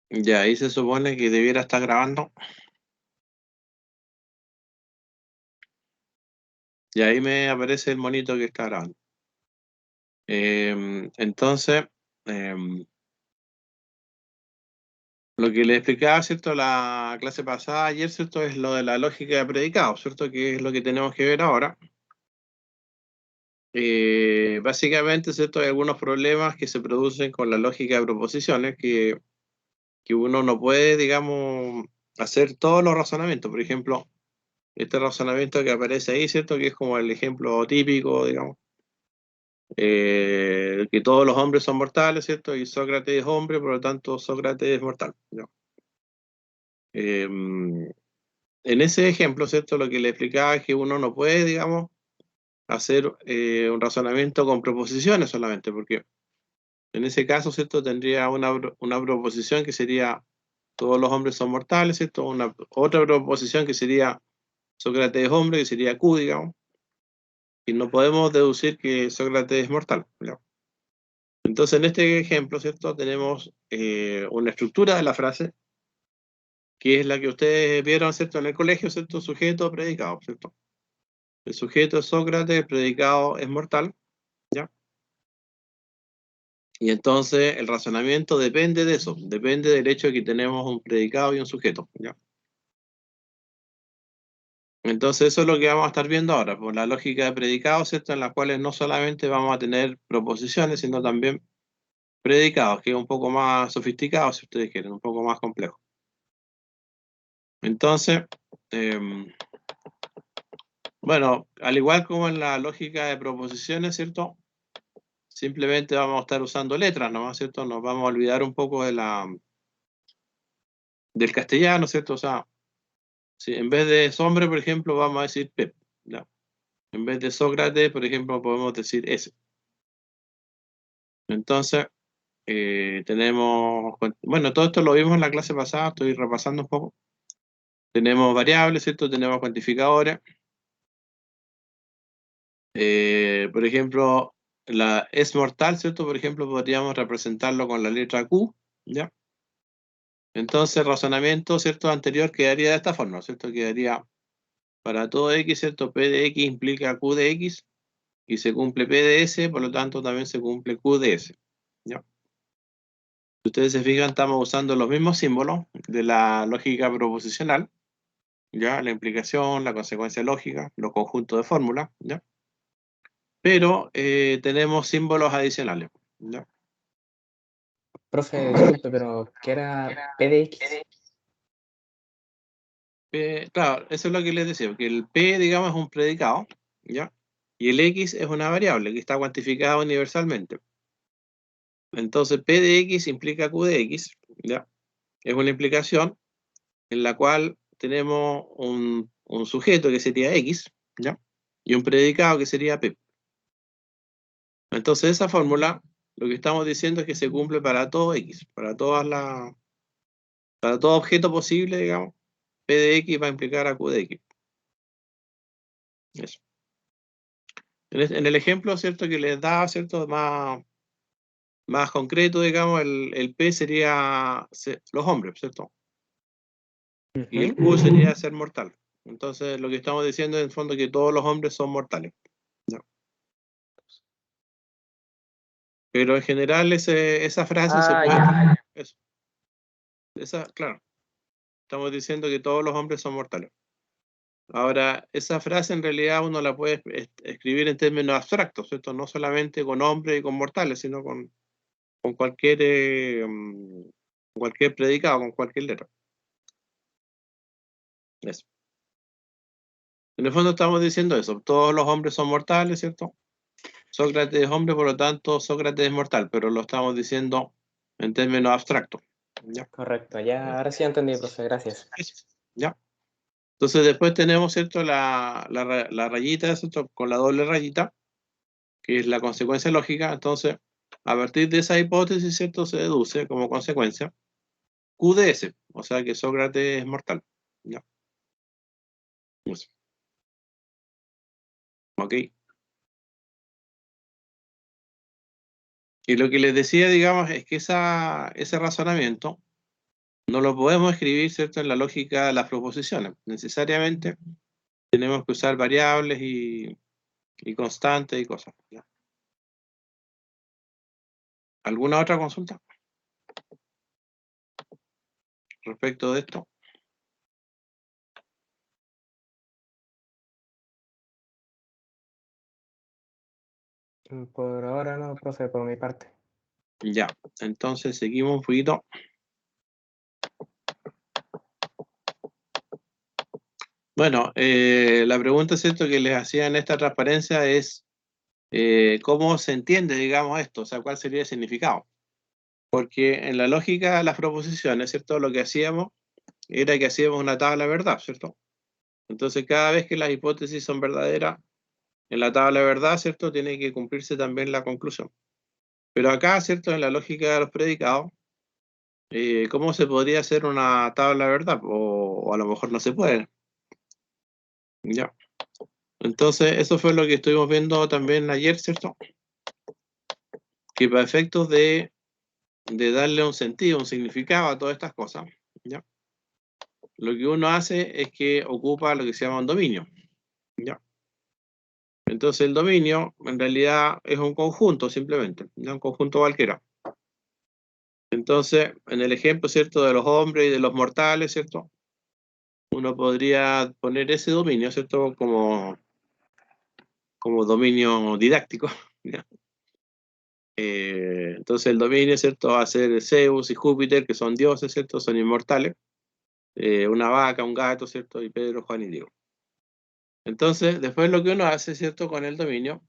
Ya, ahí se supone que debiera estar grabando. Y ahí me aparece el monito que está grabando. Entonces, em, lo que le explicaba, ¿cierto? La clase pasada ayer, ¿cierto? Es lo de la lógica de predicados, ¿cierto? Que es lo que tenemos que ver ahora. Básicamente, ¿cierto? Hay algunos problemas que se producen con la lógica de proposiciones que uno no puede, digamos, hacer todos los razonamientos. Por ejemplo, este razonamiento que aparece ahí, ¿cierto? Que es como el ejemplo típico, digamos, que todos los hombres son mortales, ¿cierto? Y Sócrates es hombre, por lo tanto Sócrates es mortal, ¿no? En ese ejemplo, ¿cierto? Lo que le explicaba es que uno no puede, digamos, hacer un razonamiento con proposiciones solamente, porque en ese caso, ¿cierto? Tendría una proposición que sería todos los hombres son mortales, ¿cierto? Otra proposición que sería Sócrates es hombre, que sería Q, digamos, y no podemos deducir que Sócrates es mortal, ¿no? Entonces, en este ejemplo, ¿cierto? Tenemos una estructura de la frase, que es la que ustedes vieron, ¿cierto? En el colegio, ¿cierto? Sujeto, predicado, ¿cierto? El sujeto es Sócrates, el predicado es mortal, ¿ya? Y entonces el razonamiento depende de eso, depende del hecho de que tenemos un predicado y un sujeto, ¿ya? Entonces eso es lo que vamos a estar viendo ahora, por la lógica de predicados, ¿cierto? En las cuales no solamente vamos a tener proposiciones, sino también predicados, que es un poco más sofisticado, si ustedes quieren, un poco más complejo. Entonces, bueno, al igual como en la lógica de proposiciones, ¿cierto? Simplemente vamos a estar usando letras, ¿no? ¿Cierto? Nos vamos a olvidar un poco del castellano, ¿cierto? O sea, si en vez de hombre, por ejemplo, vamos a decir Pep, ¿ya? En vez de Sócrates, por ejemplo, podemos decir ese. Entonces, tenemos, bueno, todo esto lo vimos en la clase pasada, estoy repasando un poco. Tenemos variables, ¿cierto? Tenemos cuantificadores. Por ejemplo, la es mortal, ¿cierto? Por ejemplo, podríamos representarlo con la letra Q, ¿ya? Entonces, el razonamiento, ¿cierto? Anterior quedaría de esta forma, ¿cierto? Quedaría para todo X, ¿cierto? P de X implica Q de X y se cumple P de S, por lo tanto también se cumple Q de S, ¿ya? Si ustedes se fijan, estamos usando los mismos símbolos de la lógica proposicional, ¿ya? La implicación, la consecuencia lógica, los conjuntos de fórmulas, ¿ya? Pero tenemos símbolos adicionales, ¿ya? Profe, disculpe, pero ¿qué era PDX? Claro, eso es lo que les decía, que el P, digamos, es un predicado, ¿ya? Y el X es una variable que está cuantificada universalmente. Entonces, P de X implica Q de X, ¿ya? Es una implicación en la cual tenemos un sujeto que sería X, ¿ya? Y un predicado que sería P. Entonces, esa fórmula, lo que estamos diciendo es que se cumple para todo X, para todo objeto posible, digamos, P de X va a implicar a Q de X. Eso. En el ejemplo, ¿cierto? Que les da, ¿cierto? Más concreto, digamos, el P sería los hombres, ¿cierto? Y el Q sería ser mortal. Entonces, lo que estamos diciendo en el fondo es que todos los hombres son mortales, ¿ya? Pero en general esa frase se Ah, puede... ya. Eso, claro, estamos diciendo que todos los hombres son mortales. Ahora, esa frase en realidad uno la puede escribir en términos abstractos, ¿cierto? No solamente con hombres y con mortales, sino con cualquier predicado, con cualquier letra. Eso. En el fondo estamos diciendo eso, todos los hombres son mortales, ¿cierto? Sócrates es hombre, por lo tanto Sócrates es mortal, pero lo estamos diciendo en términos abstractos, ¿ya? Correcto, ya, ahora sí entendí, profe, gracias. Eso, ¿ya? Entonces después tenemos, ¿cierto? La rayita, ¿cierto? Con la doble rayita, que es la consecuencia lógica. Entonces, a partir de esa hipótesis, ¿cierto? Se deduce como consecuencia Q de S, o sea que Sócrates es mortal, ¿ya? Eso. ¿Ok? Y lo que les decía, digamos, es que ese razonamiento no lo podemos escribir, ¿cierto?, en la lógica de las proposiciones. Necesariamente tenemos que usar variables y constantes y cosas, ¿ya? ¿Alguna otra consulta respecto de esto? Por ahora no, profe, por mi parte. Ya, entonces seguimos un poquito. Bueno, la pregunta, ¿cierto?, que les hacía en esta transparencia es ¿cómo se entiende, digamos, esto? O sea, ¿cuál sería el significado? Porque en la lógica de las proposiciones, ¿cierto?, lo que hacíamos era que hacíamos una tabla de verdad, ¿cierto? Entonces, cada vez que las hipótesis son verdaderas, en la tabla de verdad, ¿cierto?, tiene que cumplirse también la conclusión. Pero acá, ¿cierto?, en la lógica de los predicados, ¿cómo se podría hacer una tabla de verdad? O a lo mejor no se puede. Ya. Entonces, eso fue lo que estuvimos viendo también ayer, ¿cierto? Que para efectos de darle un sentido, un significado a todas estas cosas, ¿ya? Lo que uno hace es que ocupa lo que se llama un dominio, ¿ya? Entonces el dominio en realidad es un conjunto simplemente, ¿ya? Un conjunto cualquiera. Entonces, en el ejemplo, ¿cierto?, de los hombres y de los mortales, ¿cierto?, uno podría poner ese dominio, ¿cierto?, como dominio didáctico, ¿ya? Entonces el dominio, ¿cierto?, va a ser Zeus y Júpiter, que son dioses, ¿cierto?, son inmortales, una vaca, un gato, ¿cierto?, y Pedro, Juan y Diego. Entonces, después lo que uno hace, ¿cierto?, con el dominio,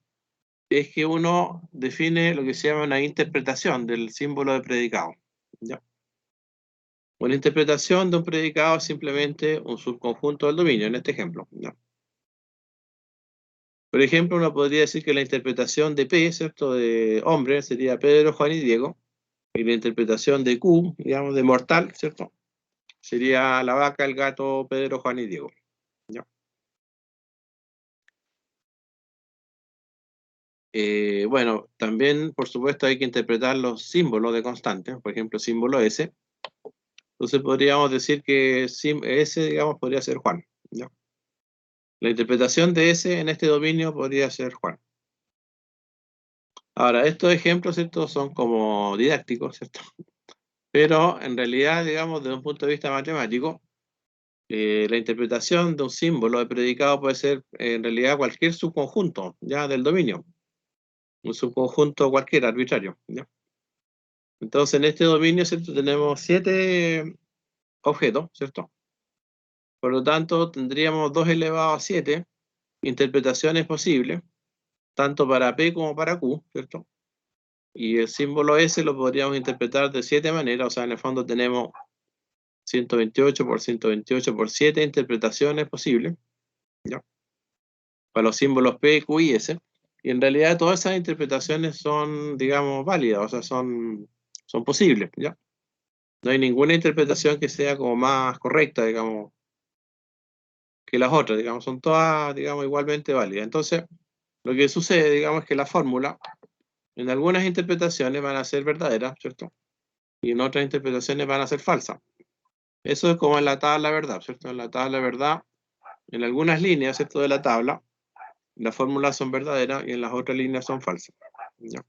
es que uno define lo que se llama una interpretación del símbolo de predicado, ¿ya? Una interpretación de un predicado es simplemente un subconjunto del dominio, en este ejemplo, ¿ya? Por ejemplo, uno podría decir que la interpretación de P, ¿cierto?, de hombre, sería Pedro, Juan y Diego, y la interpretación de Q, digamos, de mortal, ¿cierto?, sería la vaca, el gato, Pedro, Juan y Diego, ¿ya? Bueno, también, por supuesto, hay que interpretar los símbolos de constante, por ejemplo, símbolo S. Entonces podríamos decir que S, digamos, podría ser Juan, ¿ya? La interpretación de S en este dominio podría ser Juan. Ahora, estos ejemplos, ¿cierto?, son como didácticos, ¿cierto? Pero en realidad, digamos, desde un punto de vista matemático, la interpretación de un símbolo de predicado puede ser en realidad cualquier subconjunto, ya, del dominio. Un subconjunto cualquiera, arbitrario, ¿ya? Entonces, en este dominio, ¿cierto?, tenemos 7 objetos, ¿cierto? Por lo tanto, tendríamos 2 elevado a 7 interpretaciones posibles, tanto para P como para Q, ¿cierto? Y el símbolo S lo podríamos interpretar de 7 maneras, o sea, en el fondo tenemos 128 por 128 por 7 interpretaciones posibles, ¿ya? Para los símbolos P, Q y S. Y en realidad todas esas interpretaciones son, digamos, válidas, o sea, son posibles, ¿ya? No hay ninguna interpretación que sea como más correcta, digamos, que las otras, digamos, son todas, digamos, igualmente válidas. Entonces, lo que sucede, digamos, es que la fórmula, en algunas interpretaciones van a ser verdaderas, ¿cierto? Y en otras interpretaciones van a ser falsas. Eso es como en la tabla de verdad, ¿cierto? En la tabla de verdad, en algunas líneas, ¿cierto?, de la tabla, las fórmulas son verdaderas y en las otras líneas son falsas, ¿ya?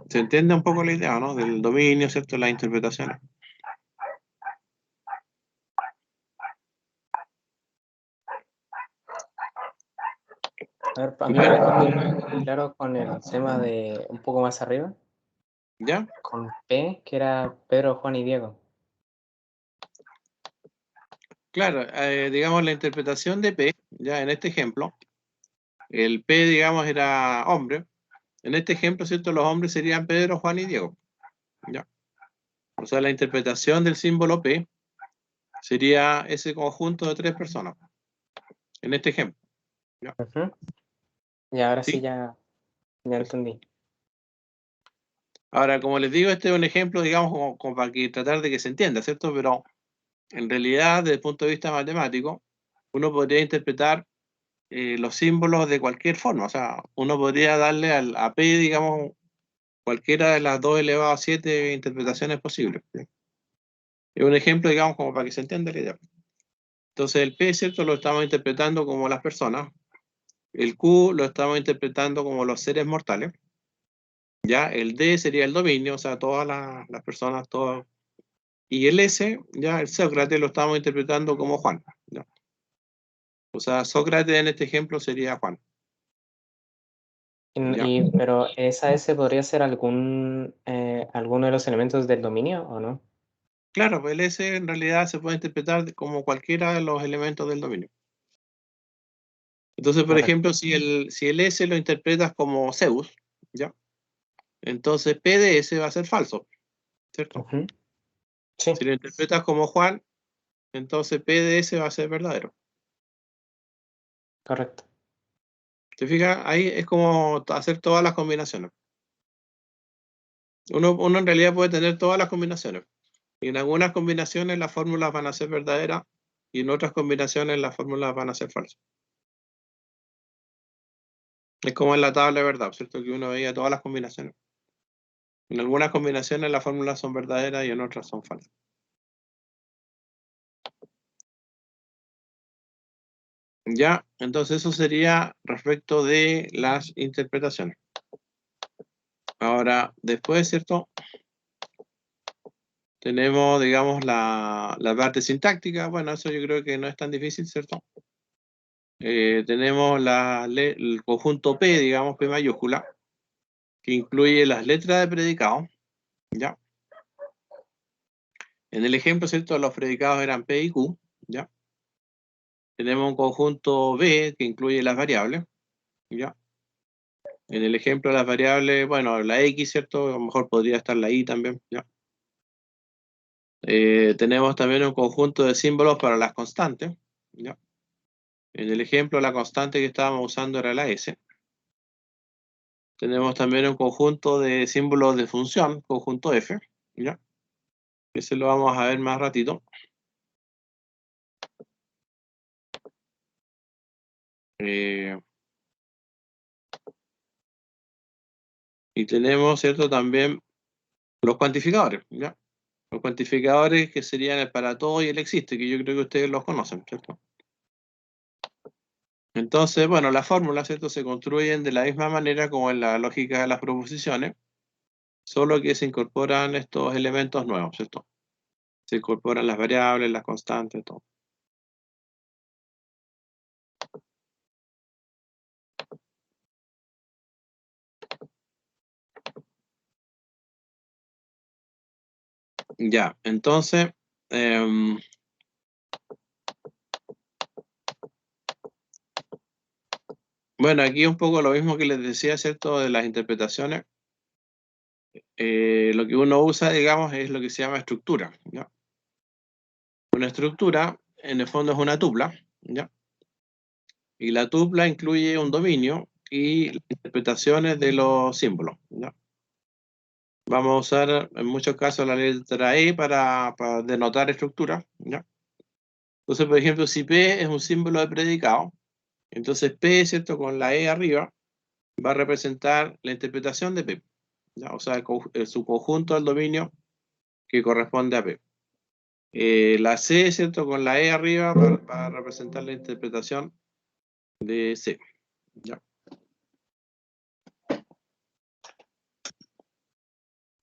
¿Se entiende un poco la idea, no? Del dominio, ¿cierto? Las interpretaciones. A ver, a mí me dejó muy claro con el tema de un poco más arriba, ¿Ya? con P, que era Pedro, Juan y Diego. Claro, digamos la interpretación de P, ya en este ejemplo, el P, digamos, era hombre. En este ejemplo, ¿cierto? Los hombres serían Pedro, Juan y Diego, ¿ya? O sea, la interpretación del símbolo P sería ese conjunto de 3 personas, en este ejemplo, ¿ya? Ujú. Y ahora sí ¿Sí? ya Eso. entendí. Ahora, como les digo, este es un ejemplo, digamos, como para que tratar de que se entienda, ¿cierto? Pero en realidad, desde el punto de vista matemático, uno podría interpretar los símbolos de cualquier forma. O sea, uno podría darle a P, digamos, cualquiera de las 2 elevado a 7 interpretaciones posibles. ¿Sí? Es un ejemplo, digamos, como para que se entienda la idea. Entonces el P, ¿cierto? Lo estamos interpretando como las personas. El Q lo estamos interpretando como los seres mortales. Ya, el D sería el dominio, o sea, todas las personas, todas. Y el S, ya, el Sócrates lo estamos interpretando como Juan. ¿Ya? O sea, Sócrates en este ejemplo sería Juan. ¿Ya? Pero esa S podría ser alguno de los elementos del dominio, ¿o no? Claro, pues el S en realidad se puede interpretar como cualquiera de los elementos del dominio. Entonces, por Correcto. ejemplo, si el S lo interpretas como Zeus, ¿ya? Entonces P de S va a ser falso, ¿cierto? Ujú. Sí, Si lo interpretas como Juan, entonces P de S va a ser verdadero. correcto. ¿Te fijas? Ahí es como hacer todas las combinaciones. Uno en realidad puede tener todas las combinaciones. Y en algunas combinaciones las fórmulas van a ser verdaderas y en otras combinaciones las fórmulas van a ser falsas. Es como en la tabla de verdad, ¿cierto? Que uno veía todas las combinaciones. En algunas combinaciones las fórmulas son verdaderas y en otras son falsas. Ya, entonces eso sería respecto de las interpretaciones. Ahora, después, ¿cierto? Tenemos, digamos, la parte sintáctica. Bueno, eso yo creo que no es tan difícil, ¿cierto? Tenemos el conjunto P, digamos, P mayúscula, que incluye las letras de predicado, ¿ya? En el ejemplo, ¿cierto? Los predicados eran P y Q, ¿ya? Tenemos un conjunto B que incluye las variables, ¿ya? En el ejemplo las variables, bueno, la X, ¿cierto? A lo mejor podría estar la Y también, ¿ya? Tenemos también un conjunto de símbolos para las constantes, ¿ya? En el ejemplo la constante que estábamos usando era la S. Tenemos también un conjunto de símbolos de función, conjunto F, ¿ya? Ese lo vamos a ver más ratito. Y tenemos, ¿cierto? También los cuantificadores, ¿ya? Los cuantificadores que serían el para todo y el existe, que yo creo que ustedes los conocen, ¿cierto? Entonces, bueno, las fórmulas, ¿cierto? Se construyen de la misma manera como en la lógica de las proposiciones, solo que se incorporan estos elementos nuevos, ¿cierto? Se incorporan las variables, las constantes, todo. Ya, entonces, bueno, aquí un poco lo mismo que les decía, ¿cierto? De las interpretaciones. Lo que uno usa, digamos, es lo que se llama estructura, ¿ya? Una estructura, en el fondo, es una tupla, ¿ya? Y la tupla incluye un dominio y las interpretaciones de los símbolos, ¿ya? Vamos a usar en muchos casos la letra E para denotar estructura, ¿ya? Entonces, por ejemplo, si P es un símbolo de predicado, entonces P, ¿cierto? Con la E arriba, va a representar la interpretación de P, ¿ya? O sea, su conjunto del dominio que corresponde a P. La C, ¿cierto? Con la E arriba va a representar la interpretación de C, ¿ya?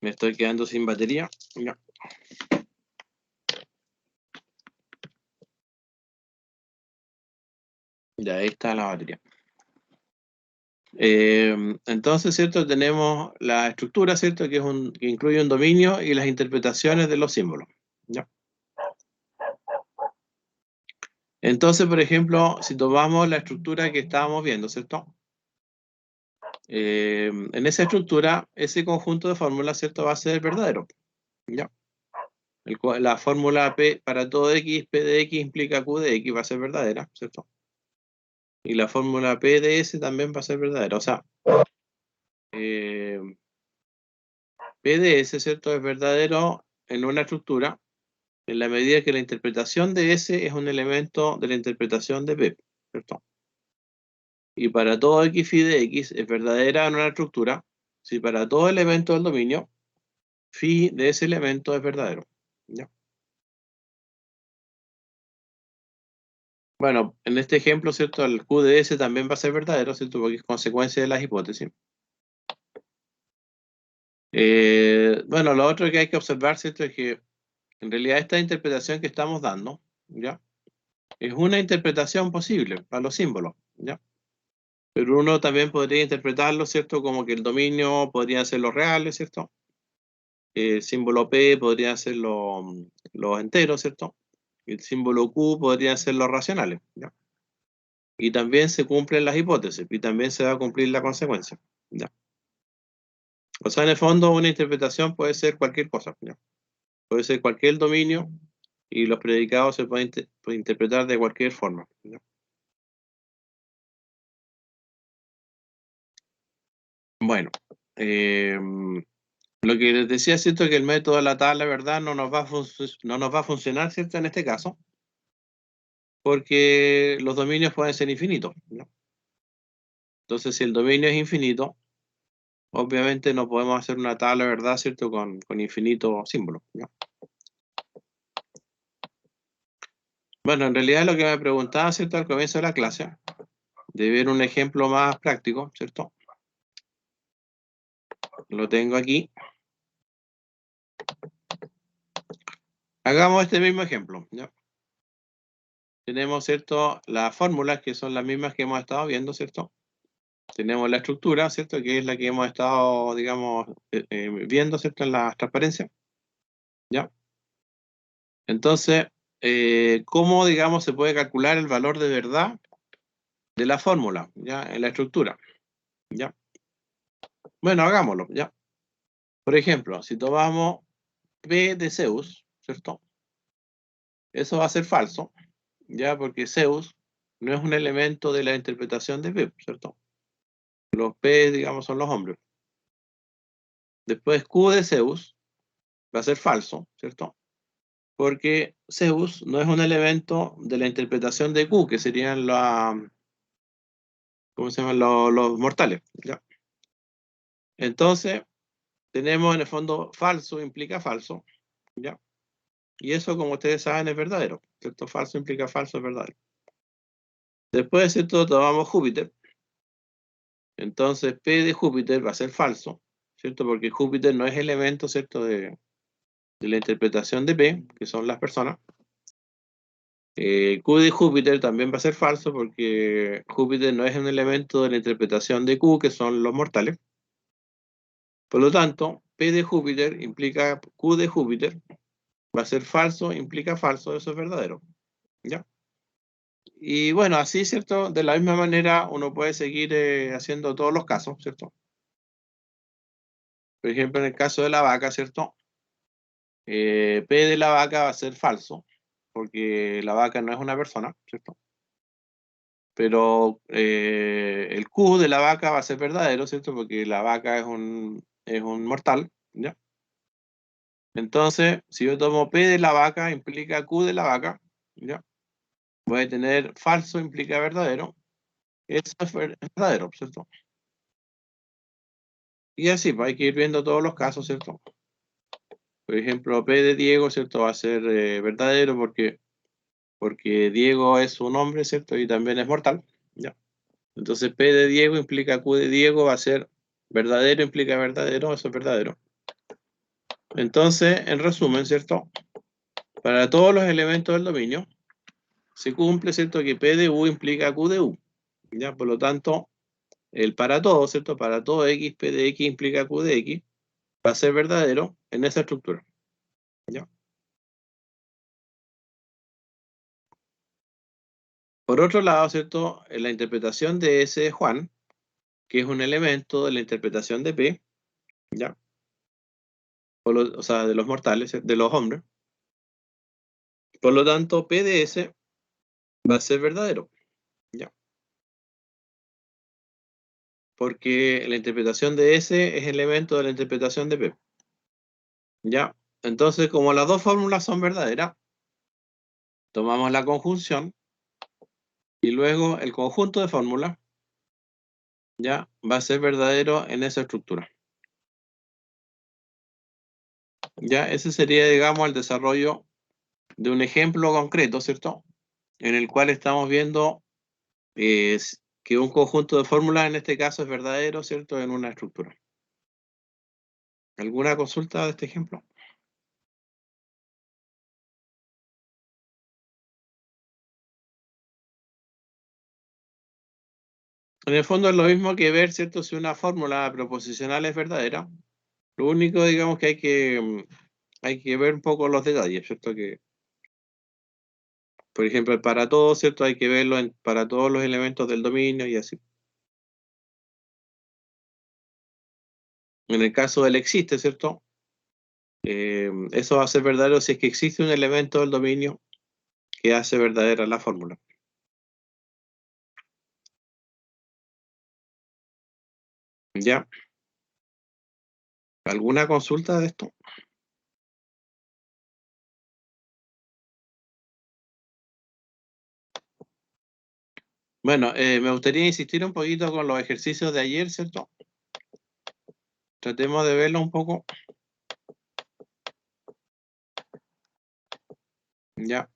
Me estoy quedando sin batería, ¿ya? Ya, ahí está la batería. Entonces, ¿cierto? Tenemos la estructura, ¿cierto? Que incluye un dominio y las interpretaciones de los símbolos, ¿ya? Entonces, por ejemplo, si tomamos la estructura que estábamos viendo, ¿cierto? En esa estructura, ese conjunto de fórmulas, ¿cierto? Va a ser verdadero, ¿ya? La fórmula P para todo X, P de X implica Q de X, va a ser verdadera, ¿cierto? Y la fórmula P de S también va a ser verdadera. O sea, P de S, ¿cierto? Es verdadero en una estructura en la medida que la interpretación de S es un elemento de la interpretación de P, ¿cierto? Y para todo X phi de X es verdadera en una estructura si para todo elemento del dominio, phi de ese elemento es verdadero. ¿Ya? Bueno, en este ejemplo, ¿cierto? El Q de S también va a ser verdadero, ¿cierto? Porque es consecuencia de las hipótesis. Bueno, lo otro que hay que observar, ¿cierto? Es que en realidad esta interpretación que estamos dando, ¿ya? Es una interpretación posible para los símbolos, ¿ya? Pero uno también podría interpretarlo, ¿cierto? Como que el dominio podría ser los reales, ¿cierto? El símbolo P podría ser los enteros, ¿cierto? El símbolo Q podría ser los racionales, ¿ya? Y también se cumplen las hipótesis, y también se va a cumplir la consecuencia, ¿ya? O sea, en el fondo, una interpretación puede ser cualquier cosa, ¿ya? Puede ser cualquier dominio, y los predicados se pueden interpretar de cualquier forma, ¿ya? Bueno, lo que les decía, ¿cierto? Que el método de la tabla, ¿verdad? No nos va a funcionar, ¿cierto? En este caso, porque los dominios pueden ser infinitos, ¿no? Entonces, si el dominio es infinito, obviamente no podemos hacer una tabla, ¿verdad? ¿Cierto? Con infinitos símbolos, ¿no? Bueno, en realidad lo que me preguntaba, ¿cierto? Al comienzo de la clase, de ver un ejemplo más práctico, ¿cierto? Lo tengo aquí. Hagamos este mismo ejemplo, ¿ya? Tenemos, ¿cierto? Las fórmulas que son las mismas que hemos estado viendo, ¿cierto? Tenemos la estructura, ¿cierto? Que es la que hemos estado, digamos, viendo, ¿cierto? En la transparencia, ¿ya? Entonces, ¿cómo, digamos, se puede calcular el valor de verdad de la fórmula, ¿ya? En la estructura, ¿ya? Bueno, hagámoslo, ¿ya? Por ejemplo, si tomamos P de Zeus, ¿cierto? Eso va a ser falso, ¿ya? Porque Zeus no es un elemento de la interpretación de P, ¿cierto? Los P, digamos, son los hombres. Después Q de Zeus va a ser falso, ¿cierto? Porque Zeus no es un elemento de la interpretación de Q, que serían ¿cómo se llaman? Los mortales, ¿ya? Entonces, tenemos en el fondo falso implica falso, ¿ya? Y eso, como ustedes saben, es verdadero, ¿cierto? Falso implica falso, es verdadero. Después, ¿cierto? Tomamos Júpiter. Entonces, P de Júpiter va a ser falso, ¿cierto? Porque Júpiter no es elemento, ¿cierto? De la interpretación de P, que son las personas. Q de Júpiter también va a ser falso porque Júpiter no es un elemento de la interpretación de Q, que son los mortales. Por lo tanto, P de Júpiter implica Q de Júpiter, va a ser falso, implica falso, eso es verdadero, ¿ya? Y bueno, así, ¿cierto? De la misma manera uno puede seguir haciendo todos los casos, ¿cierto? Por ejemplo, en el caso de la vaca, ¿cierto? P de la vaca va a ser falso, porque la vaca no es una persona, ¿cierto? Pero el Q de la vaca va a ser verdadero, ¿cierto? Porque la vaca es un mortal, ¿ya? Entonces, si yo tomo P de la vaca, implica Q de la vaca, ¿ya? Voy a tener falso, implica verdadero. Eso es verdadero, ¿cierto? Y así, pues hay que ir viendo todos los casos, ¿cierto? Por ejemplo, P de Diego, ¿cierto? Va a ser verdadero porque Diego es un hombre, ¿cierto? Y también es mortal, ¿ya? Entonces P de Diego implica Q de Diego, va a ser verdadero, implica verdadero, eso es verdadero. Entonces, en resumen, ¿cierto? Para todos los elementos del dominio, se cumple, ¿cierto? Que P de U implica Q de U, ¿ya? Por lo tanto, el para todo, ¿cierto? Para todo X, P de X implica Q de X, va a ser verdadero en esa estructura, ¿ya? Por otro lado, ¿cierto? En la interpretación de S de Juan, que es un elemento de la interpretación de P, ¿ya? O sea, de los mortales, de los hombres. Por lo tanto, P de S va a ser verdadero, ¿ya? Porque la interpretación de S es elemento de la interpretación de P, ¿ya? Entonces, como las dos fórmulas son verdaderas, tomamos la conjunción y luego el conjunto de fórmulas, ¿ya? Va a ser verdadero en esa estructura, Ya, ese sería, digamos, el desarrollo de un ejemplo concreto, ¿cierto? En el cual estamos viendo que un conjunto de fórmulas en este caso es verdadero, ¿cierto? En una estructura. ¿Alguna consulta de este ejemplo? En el fondo es lo mismo que ver, ¿cierto? Si una fórmula proposicional es verdadera. Lo único, digamos, que hay que ver un poco los detalles, ¿cierto? Que, por ejemplo, el para todo, ¿cierto? Hay que verlo para todos los elementos del dominio y así. En el caso del existe, ¿cierto? Eso va a ser verdadero si es que existe un elemento del dominio que hace verdadera la fórmula. ¿Ya? ¿Alguna consulta de esto? Bueno, me gustaría insistir un poquito con los ejercicios de ayer, ¿cierto? Tratemos de verlo un poco. Ya.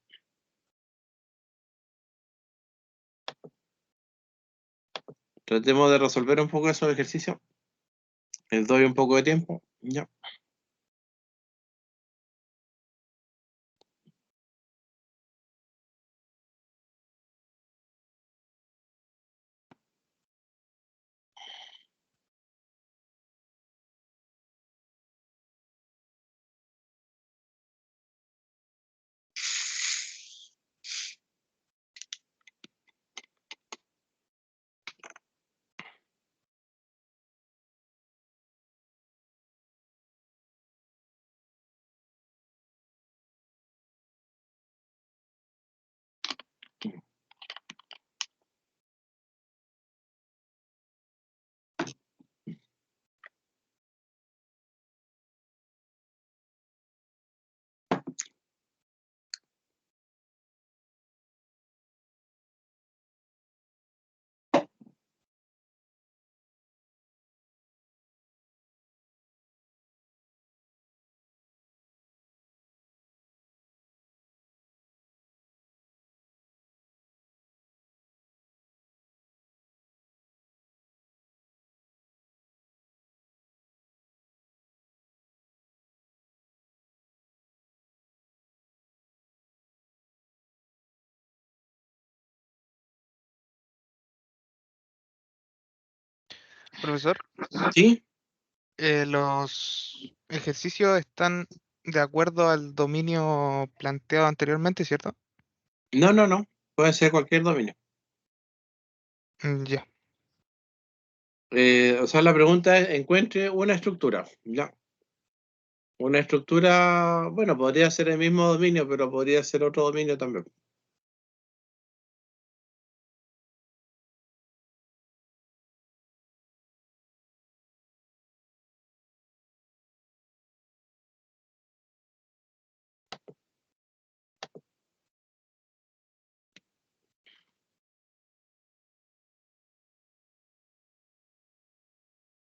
Tratemos de resolver un poco esos ejercicios. Les doy un poco de tiempo. Ya. Profesor, ¿Sí? los ejercicios están de acuerdo al dominio planteado anteriormente, ¿cierto? No, no, no. Puede ser cualquier dominio. Ya, O sea, la pregunta es, encuentre una estructura. Ya. Una estructura, bueno, podría ser el mismo dominio, pero podría ser otro dominio también.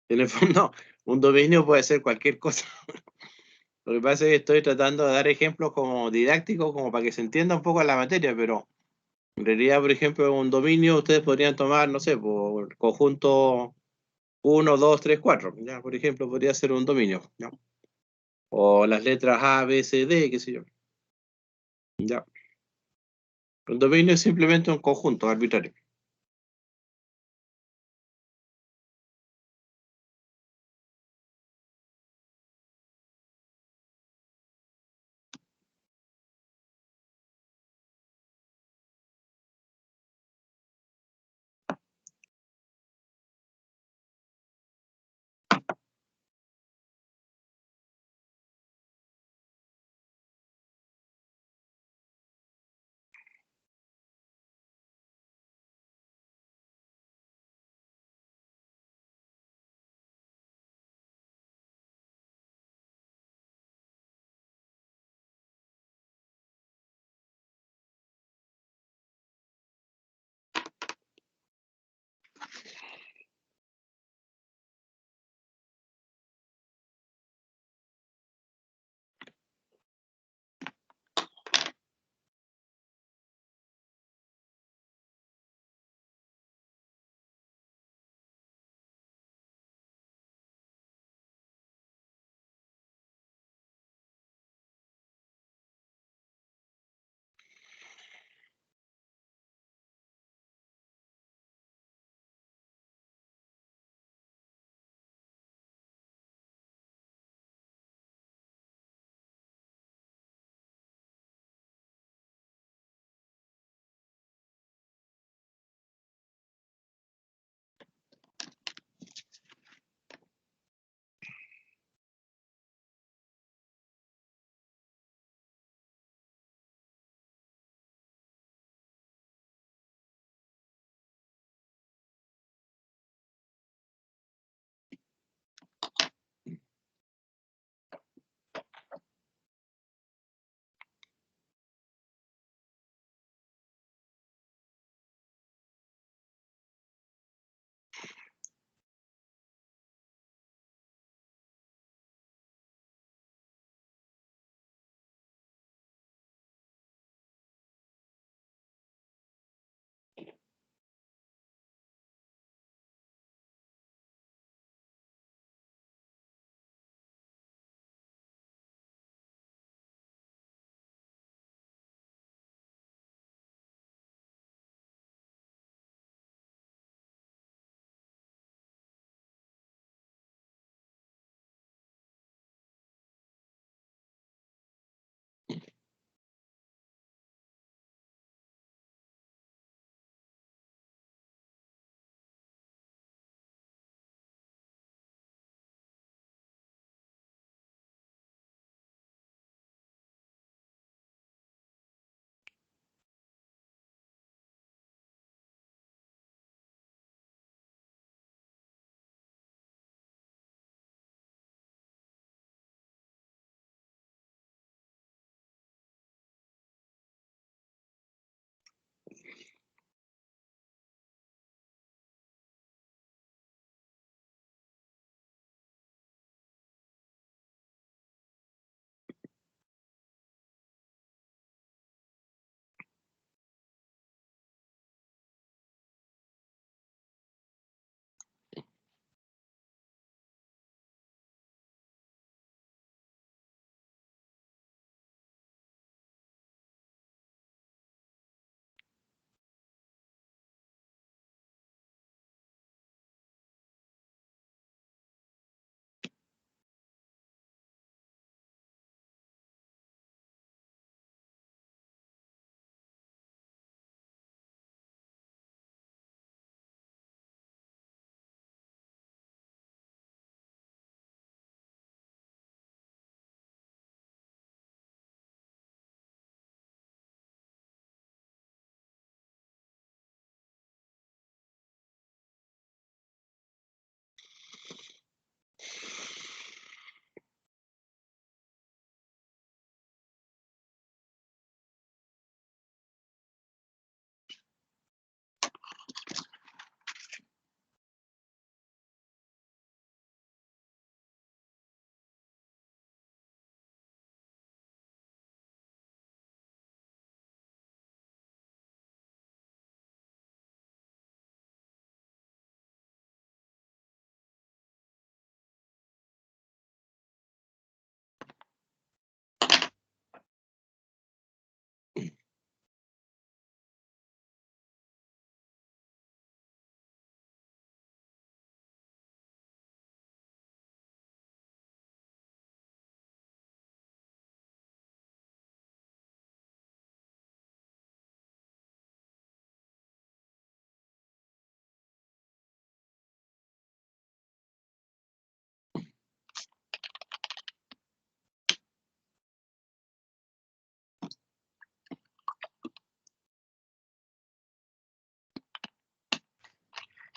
En el fondo, un dominio puede ser cualquier cosa. Lo que pasa es que estoy tratando de dar ejemplos como didácticos, como para que se entienda un poco la materia, pero en realidad, por ejemplo, un dominio ustedes podrían tomar, no sé, por conjunto uno 2 3 4 ya, por ejemplo, podría ser un dominio, ¿ya? O las letras A, B, C, D, qué sé yo, ya. Un dominio es simplemente un conjunto arbitrario.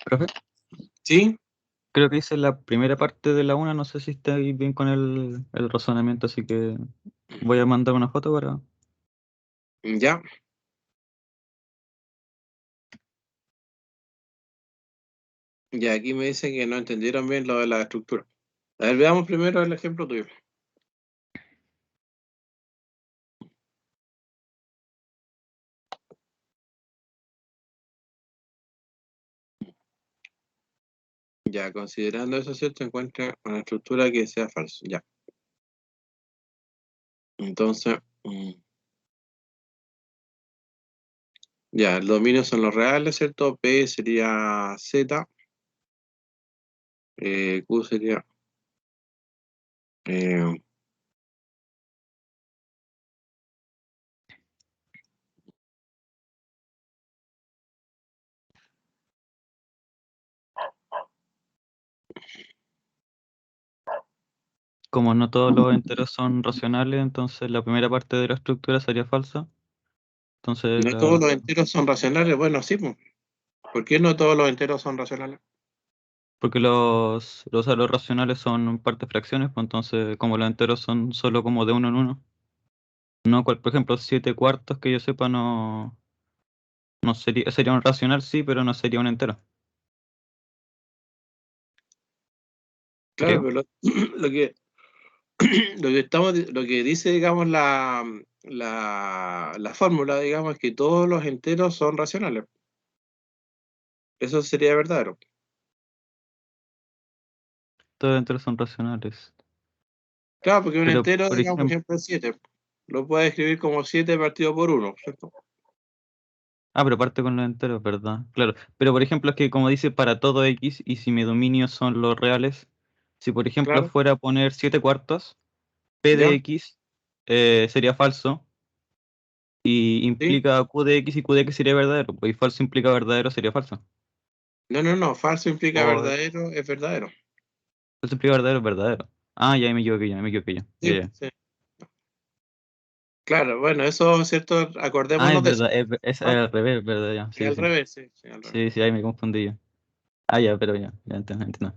Profe, ¿Sí? creo que hice la primera parte de la una, no sé si está ahí bien con el razonamiento, así que voy a mandar una foto para... Ya. Ya, aquí me dicen que no entendieron bien lo de la estructura. A ver, veamos primero el ejemplo tuyo. Ya, considerando eso, ¿cierto? Encuentra una estructura que sea falsa. Ya. Entonces, ya, el dominio son los reales, ¿cierto? P sería Z, Q sería eh, Como no todos los enteros son racionales, entonces la primera parte de la estructura sería falsa. Entonces, no todos los enteros son racionales. Bueno, sí, pues. ¿Por qué no todos los enteros son racionales? porque los racionales son partes fracciones, pues entonces como los enteros son solo como de uno en uno. No, por ejemplo, 7/4 que yo sepa no sería un racional, sí, pero no sería un entero. Claro, Creo. pero lo que lo que dice, digamos, la fórmula, digamos, es que todos los enteros son racionales. Eso sería verdadero. Todos los enteros son racionales. Claro, porque un Pero, entero, por digamos, por ejemplo, ejemplo, es 7. Lo puedes escribir como 7 partido por 1, ¿cierto? pero parte con los enteros, ¿verdad? Claro. Pero, por ejemplo, es que como dice para todo X, y si mi dominio son los reales, si por ejemplo Claro, fuera a poner 7/4, P de ¿ya? X sería falso, y ¿Sí? implica Q de X y Q de X sería verdadero, pues, y falso implica verdadero sería falso. No. Falso implica O verdadero, es verdadero. falso implica verdadero es verdadero. Ah, ya me equivoqué, ya me equivoqué ya. Ya, Sí, ya. sí. Claro, bueno, eso, ¿cierto? Ah, es Acordémonos de eso. verdad, es ¿Ah? al revés, ¿verdad? Ya. Es Sí, al sí. revés, sí, sí, al revés. Sí, sí, ahí me confundí yo. Ah, ya, pero ya entiendo.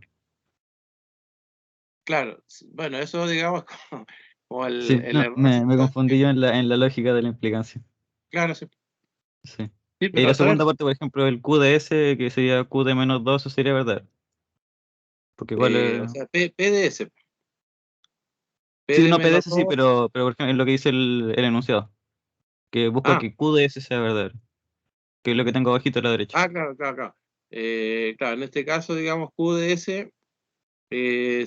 Claro, bueno, eso, digamos, como Sí, el no, error, me ¿cierto? confundí yo en la lógica de la implicancia. Claro, sí. Sí. Sí, Y pero la a ver, segunda parte, por ejemplo, el Q de S, que sería Q de -2, eso sería verdadero. Porque igual o es... sea, PDS, Sí, PD no menos PDS sí, 2. pero por ejemplo, es lo que dice el enunciado. Que busca Ah, que Q de S sea verdadero. Que es lo que tengo abajito a la derecha. claro. Claro, en este caso, digamos, QDS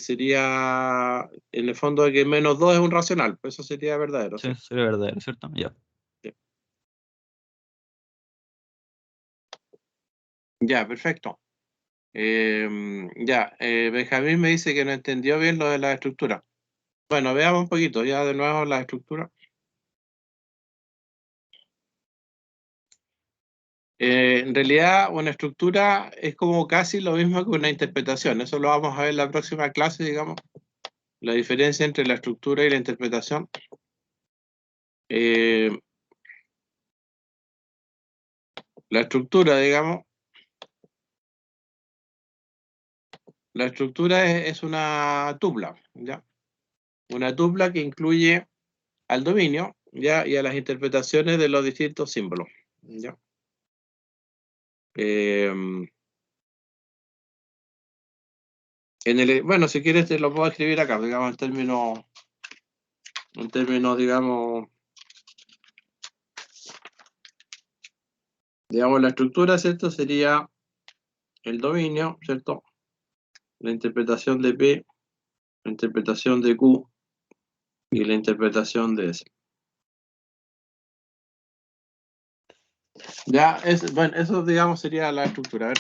sería, en el fondo, que menos 2 es un racional, pues eso sería verdadero, Sí, sí. eso sería verdadero, ¿cierto? Ya. Sí. Ya, perfecto. Ya, Benjamín me dice que no entendió bien lo de la estructura. Bueno, veamos un poquito ya de nuevo la estructura. En realidad, una estructura es como casi lo mismo que una interpretación. Eso lo vamos a ver en la próxima clase, digamos. La diferencia entre la estructura y la interpretación. Eh, la estructura, digamos, la estructura es una tupla, ¿ya? Una tupla que incluye al dominio, ¿ya? Y a las interpretaciones de los distintos símbolos, ¿ya? Bueno, si quieres te lo puedo escribir acá, digamos, en términos, digamos, la estructura, ¿cierto? Sería el dominio, ¿cierto? La interpretación de P, la interpretación de Q y la interpretación de S. Ya, bueno, eso, digamos, sería la estructura. A ver,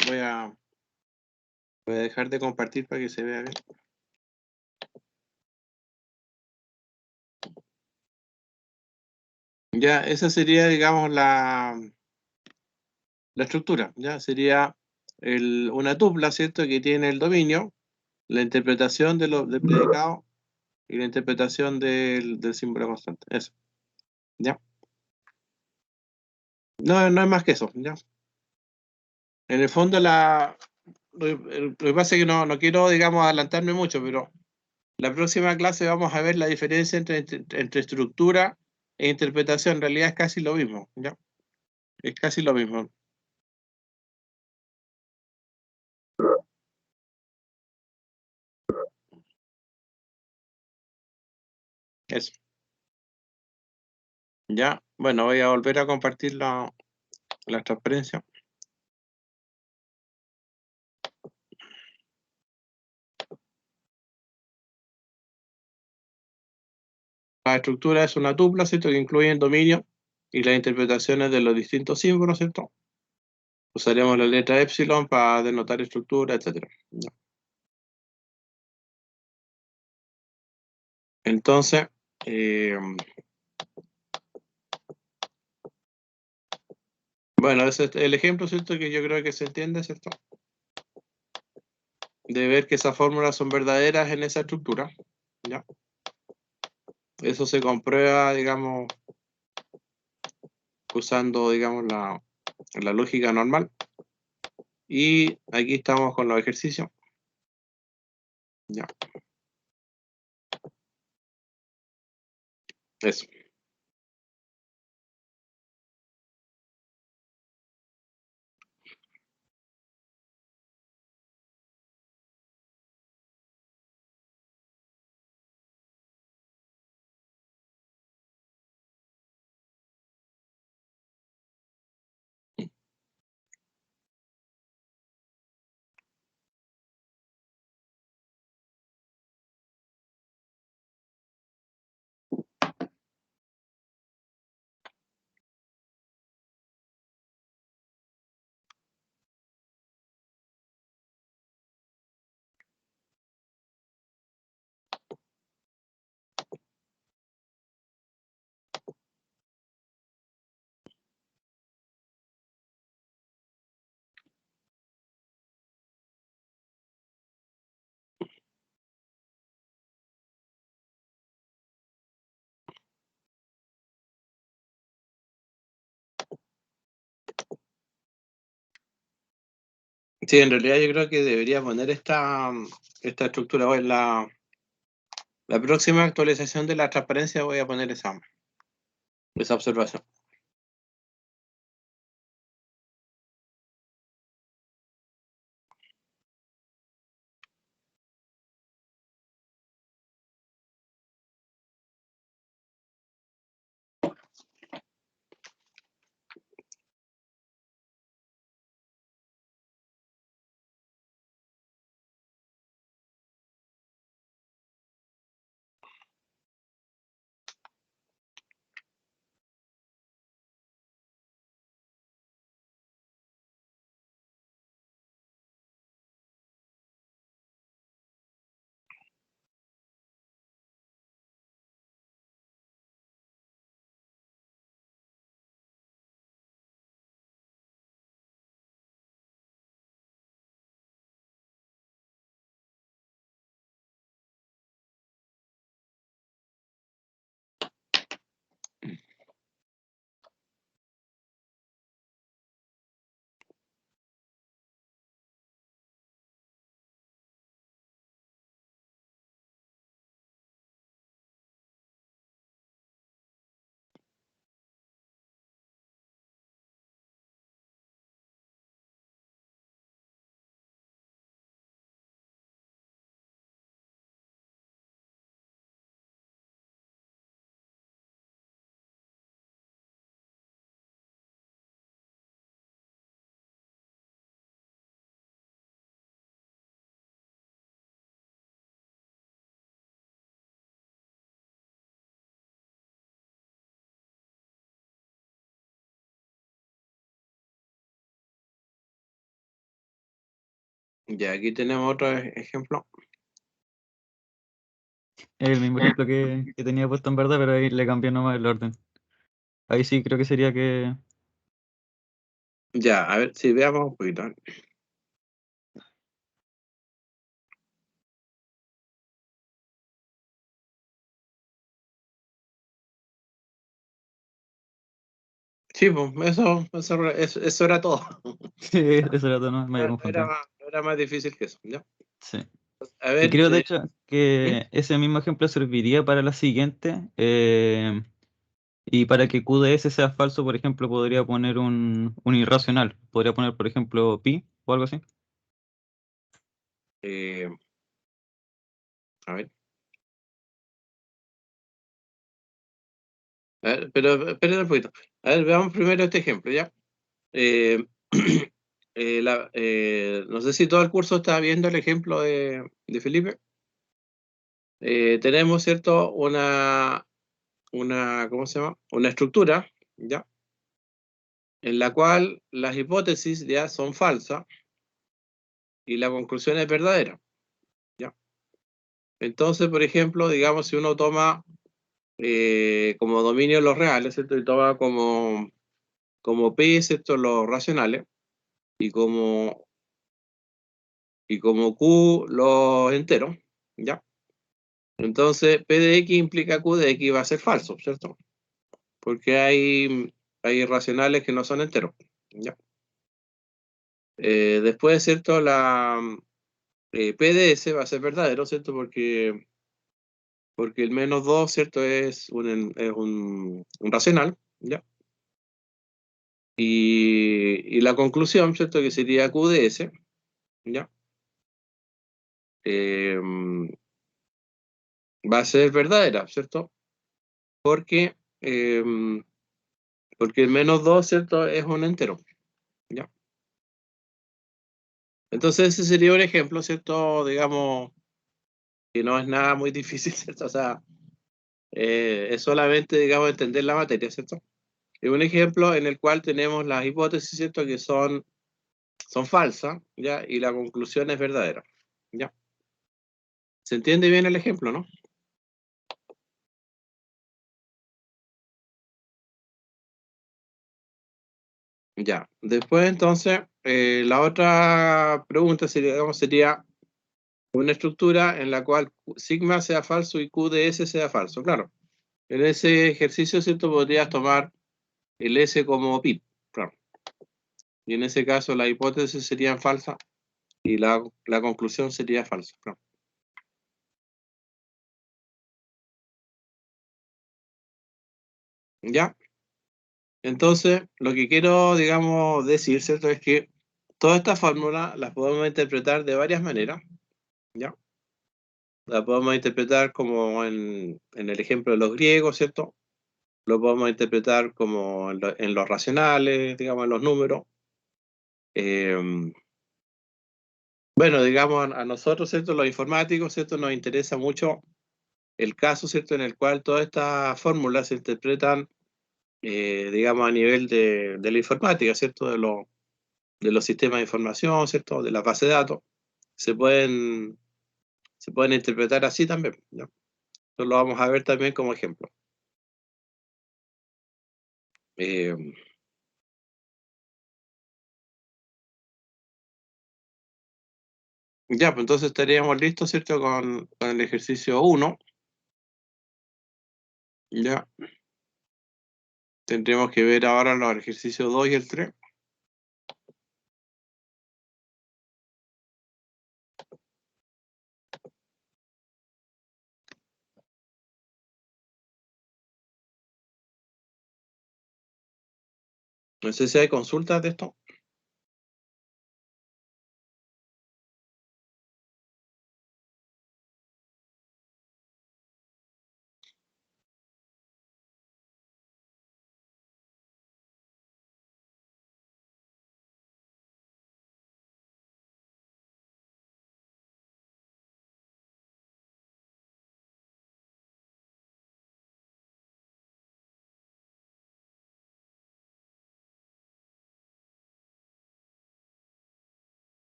voy a dejar de compartir para que se vea bien. Ya, esa sería, digamos, la estructura. Ya, sería una tupla, ¿cierto? Que tiene el dominio, la interpretación del predicado y la interpretación del símbolo constante. Eso. ¿Ya? No es más que eso. ¿Ya? En el fondo, lo que pasa es que no quiero, digamos, adelantarme mucho, pero la próxima clase vamos a ver la diferencia entre estructura e interpretación. En realidad es casi lo mismo, ¿ya? Es casi lo mismo. Eso. Ya, bueno, voy a volver a compartir la transparencia. La estructura es una tupla, ¿cierto? Que incluye el dominio y las interpretaciones de los distintos símbolos, ¿cierto? Usaremos la letra epsilon para denotar estructura, etc. Ya. Entonces, bueno, ese es el ejemplo, ¿cierto? Que yo creo que se entiende, ¿cierto? De ver que esas fórmulas son verdaderas en esa estructura, ¿ya? Eso se comprueba, digamos, usando, digamos, la lógica normal. Y aquí estamos con los ejercicios. Ya. Eso. Sí, en realidad yo creo que debería poner esta estructura. Hoy en la próxima actualización de la transparencia voy a poner esa observación. Ya, aquí tenemos otro ejemplo. Es el mismo ejemplo que tenía puesto en verdad, pero ahí le cambié nomás el orden. Ahí sí creo que sería que... Ya, a ver si veamos un poquito. Sí, Sí, pues eso era todo. Sí, eso era todo, no me había No confundido. no era más difícil que eso, ¿ya? Sí. A Y ver, creo de hecho que ese mismo ejemplo serviría para la siguiente. Y para que QDS sea falso, por ejemplo, podría poner un irracional. Podría poner, por ejemplo, pi o algo así. eh, a ver. A ver, pero esperen un poquito. A ver, veamos primero este ejemplo, ¿ya? Eh, no sé si todo el curso está viendo el ejemplo de Felipe. Tenemos, ¿cierto? ¿Cómo se llama? Una estructura, ¿ya? En la cual las hipótesis ya son falsas y la conclusión es verdadera, ¿ya? Entonces, por ejemplo, digamos, si uno toma como dominio los reales, ¿cierto? Y toma como P, ¿cierto? Los racionales, y como Q los enteros, ¿ya? Entonces, P de X implica Q de X va a ser falso, ¿cierto? Porque hay racionales que no son enteros, ¿ya? Después, ¿cierto? P de S va a ser verdadero, ¿cierto? Porque el menos 2, ¿cierto? Es un racional, ¿ya? Y la conclusión, ¿cierto? Que sería Q de S, ¿ya? Eh, va a ser verdadera, ¿cierto? Porque el menos 2, ¿cierto? Es un entero, ¿ya? Entonces ese sería un ejemplo, ¿cierto? Digamos que no es nada muy difícil, ¿cierto? O sea, es solamente, digamos, entender la materia, ¿cierto? Es un ejemplo en el cual tenemos las hipótesis, ¿cierto? Que son falsas, ¿ya? Y la conclusión es verdadera, ¿ya? ¿Se entiende bien el ejemplo, no? Ya. Después, entonces, la otra pregunta sería una estructura en la cual sigma sea falso y Q de S sea falso. Claro, en ese ejercicio, ¿cierto? Podrías tomar el S como pi, claro. Y en ese caso las hipótesis serían falsas y la conclusión sería falsa, claro. ¿Ya? Entonces, lo que quiero, digamos, decir, ¿cierto? Es que todas estas fórmulas las podemos interpretar de varias maneras, ¿ya? La podemos interpretar como en el ejemplo de los griegos, ¿cierto? Lo podemos interpretar como en los racionales, digamos, en los números. Bueno, digamos, a nosotros, ¿cierto? Los informáticos, ¿cierto? Nos interesa mucho el caso, ¿cierto? En el cual todas estas fórmulas se interpretan, digamos, a nivel de la informática, ¿cierto? De los sistemas de información, ¿cierto? De la base de datos. Se pueden interpretar así también, ¿no? Esto lo vamos a ver también como ejemplo. Eh, ya, pues entonces estaríamos listos, ¿cierto? Con el ejercicio 1. Ya. Tendríamos que ver ahora los ejercicios 2 y el 3. No sé si hay consultas de esto.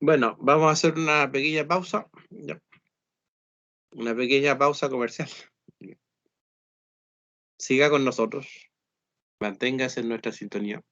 Bueno, vamos a hacer una pequeña pausa. Ya. Una pequeña pausa comercial. siga con nosotros, manténgase en nuestra sintonía.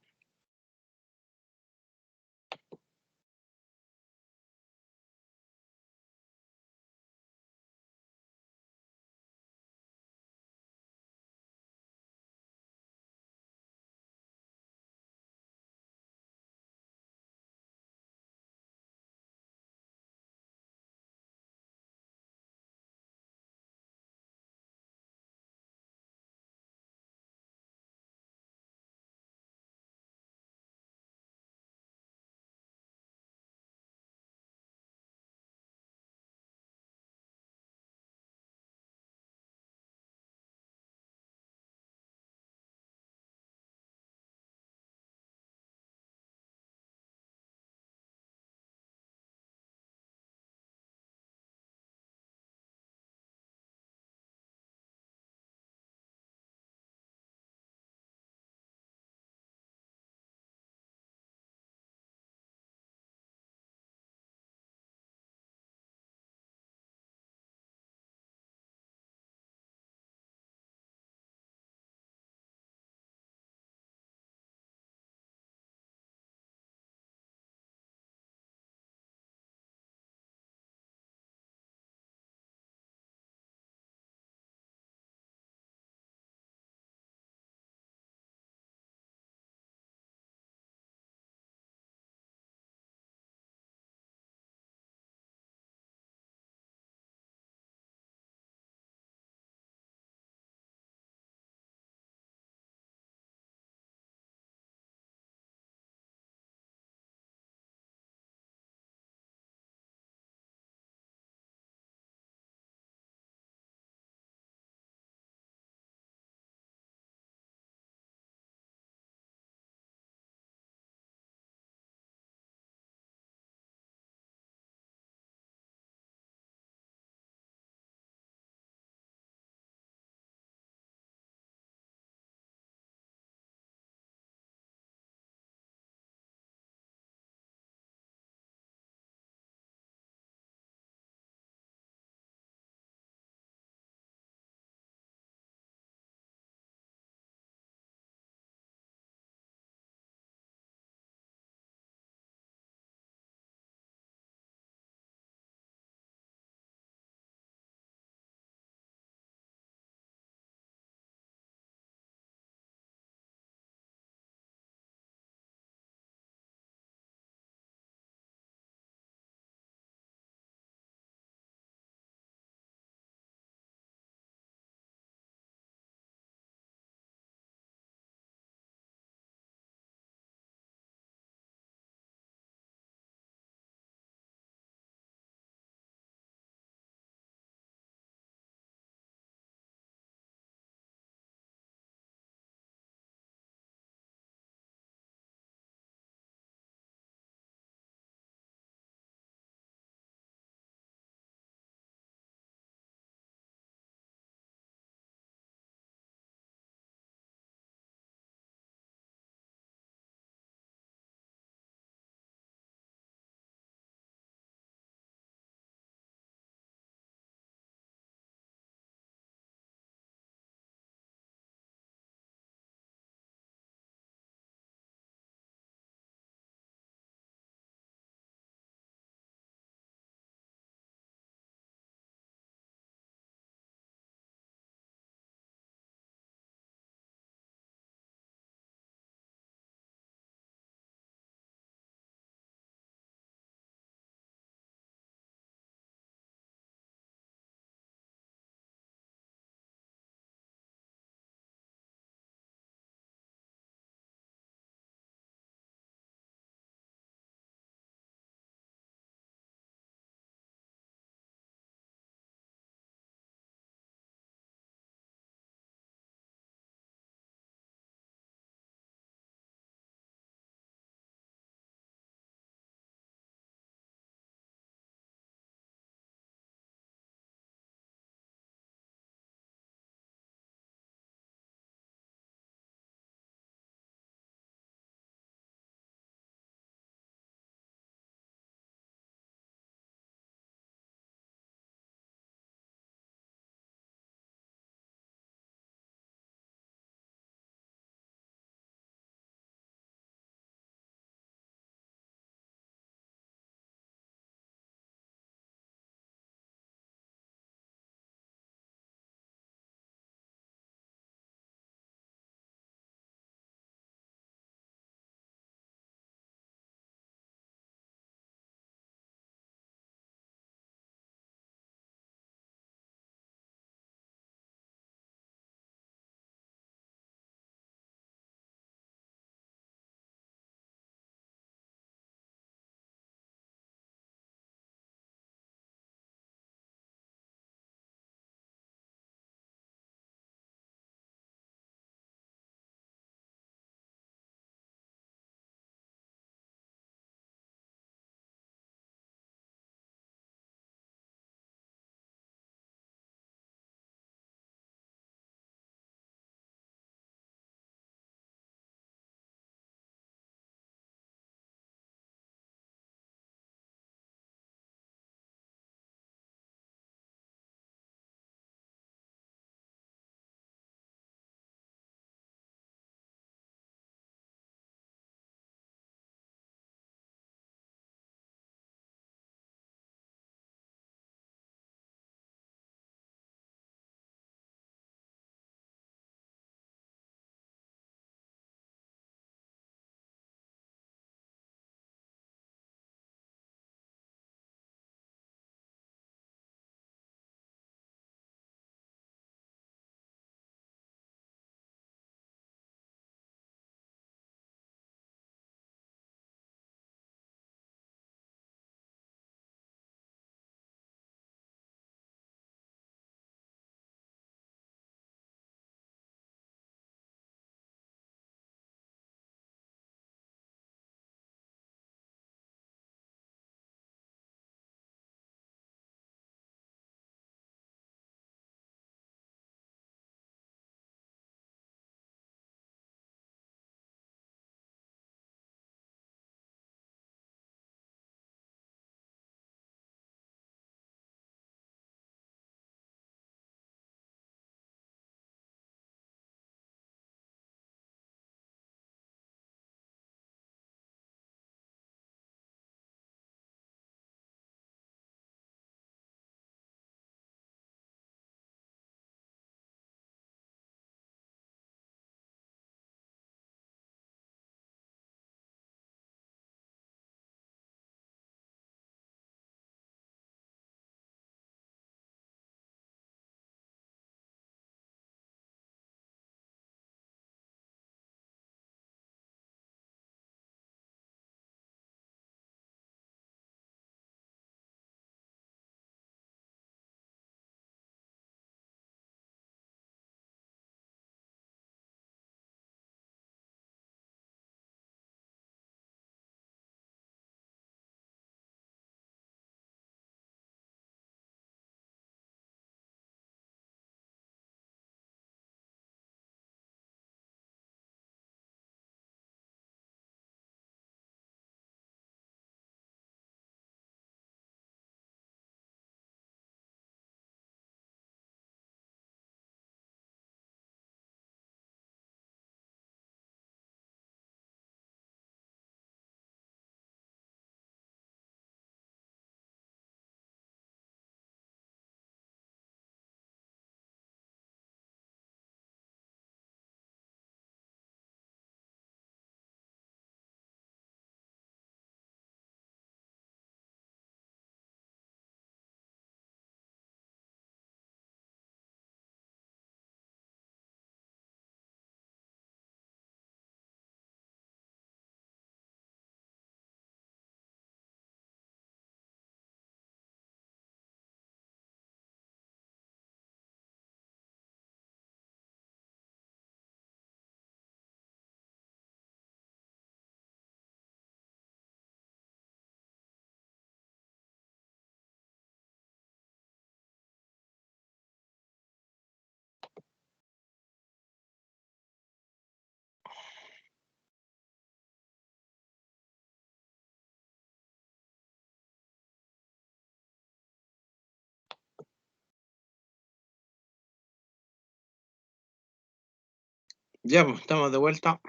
Ya, pues estamos de vuelta.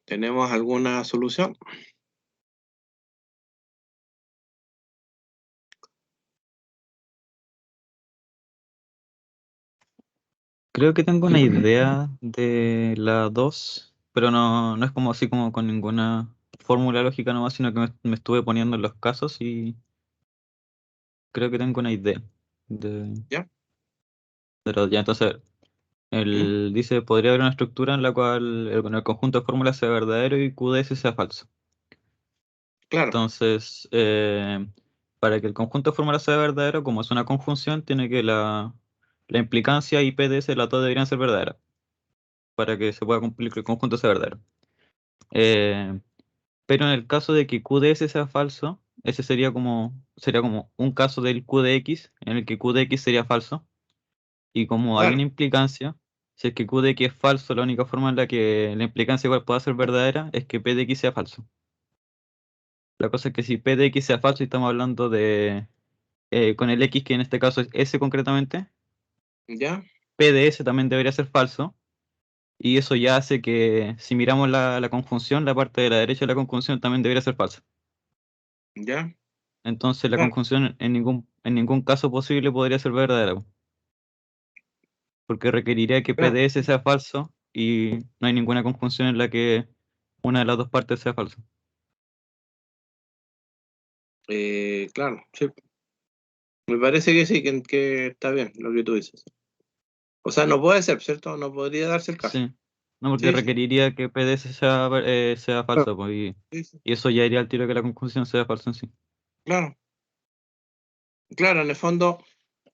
¿Tenemos alguna solución? Creo que tengo una idea de la 2, pero no es como así como con ninguna fórmula lógica nomás, sino que me estuve poniendo en los casos y creo que tengo una idea de, ¿Ya? de los ya. Entonces, ¿Mm? él dice, podría haber una estructura en la cual el conjunto de fórmulas sea verdadero y QDS sea falso. Claro, Entonces, para que el conjunto de fórmulas sea verdadero, como es una conjunción, tiene que la implicancia y PDS, las dos deberían ser verdaderas, para que se pueda cumplir que el conjunto sea verdadero. Eh, pero en el caso de que QDS sea falso, ese sería como un caso del QDX, en el que QDX sería falso. Y como hay claro. una implicancia, si es que QDX es falso, la única forma en la que la implicancia igual pueda ser verdadera es que PDX sea falso. La cosa es que si PDX sea falso y estamos hablando de con el X, que en este caso es S concretamente, ¿Ya? PDS también debería ser falso. Y eso ya hace que si miramos la conjunción, la parte de la derecha de la conjunción también debería ser falsa. ¿Ya? Entonces la Claro. conjunción en ningún caso posible podría ser verdadera, po, porque requeriría que Claro. PDS sea falso y no hay ninguna conjunción en la que una de las dos partes sea falsa. Claro, sí. Me parece que sí, que está bien lo que tú dices. O sea, no puede ser, ¿cierto? No podría darse el caso. Sí, no, porque Sí, sí. requeriría que PDS sea Claro, falso, po, y sí, sí. eso ya iría al tiro que la conjunción sea falsa en sí. Claro, claro, en el fondo,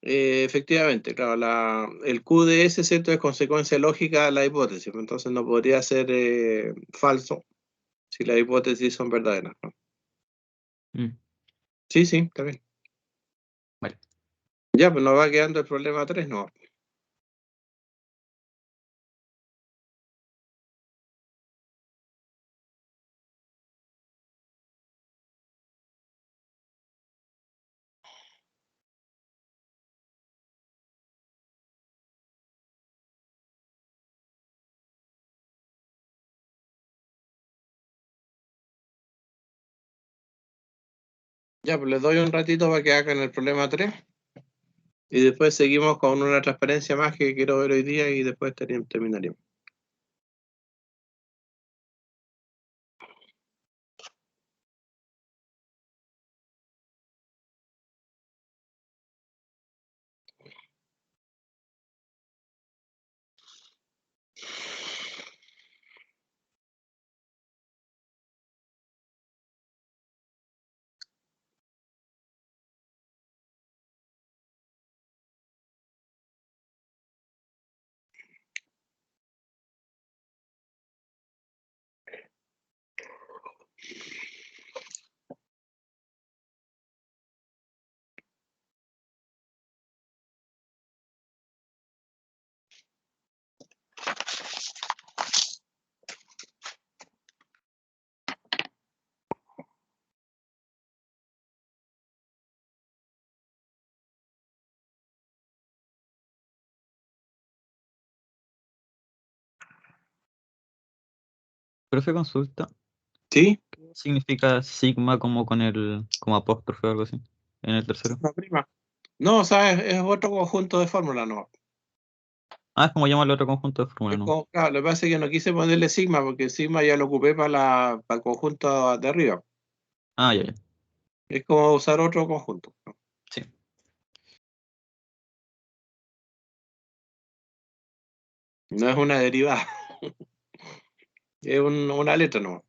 efectivamente, claro, el QDS, ¿cierto? Es consecuencia lógica de la hipótesis, pues, entonces no podría ser falso si las hipótesis son verdaderas, ¿no? Mm, Sí, sí, está bien. vale. Ya, pues nos va quedando el problema 3, ¿no? Ya, pues les doy un ratito para que hagan el problema 3 y después seguimos con una transparencia más que quiero ver hoy día y después terminaríamos. Profe, consulta. ¿Sí? ¿Qué significa sigma como apóstrofe o algo así en el tercero? La prima. No, o sea, es otro conjunto de fórmulas, no. Ah, es como llama el otro conjunto de fórmula, ¿no? Claro, lo que pasa es que no quise ponerle sigma porque sigma ya lo ocupé para el conjunto de arriba. Ah, ya, ya. Es como usar otro conjunto, ¿no? Sí. No es una derivada, es una letra, no.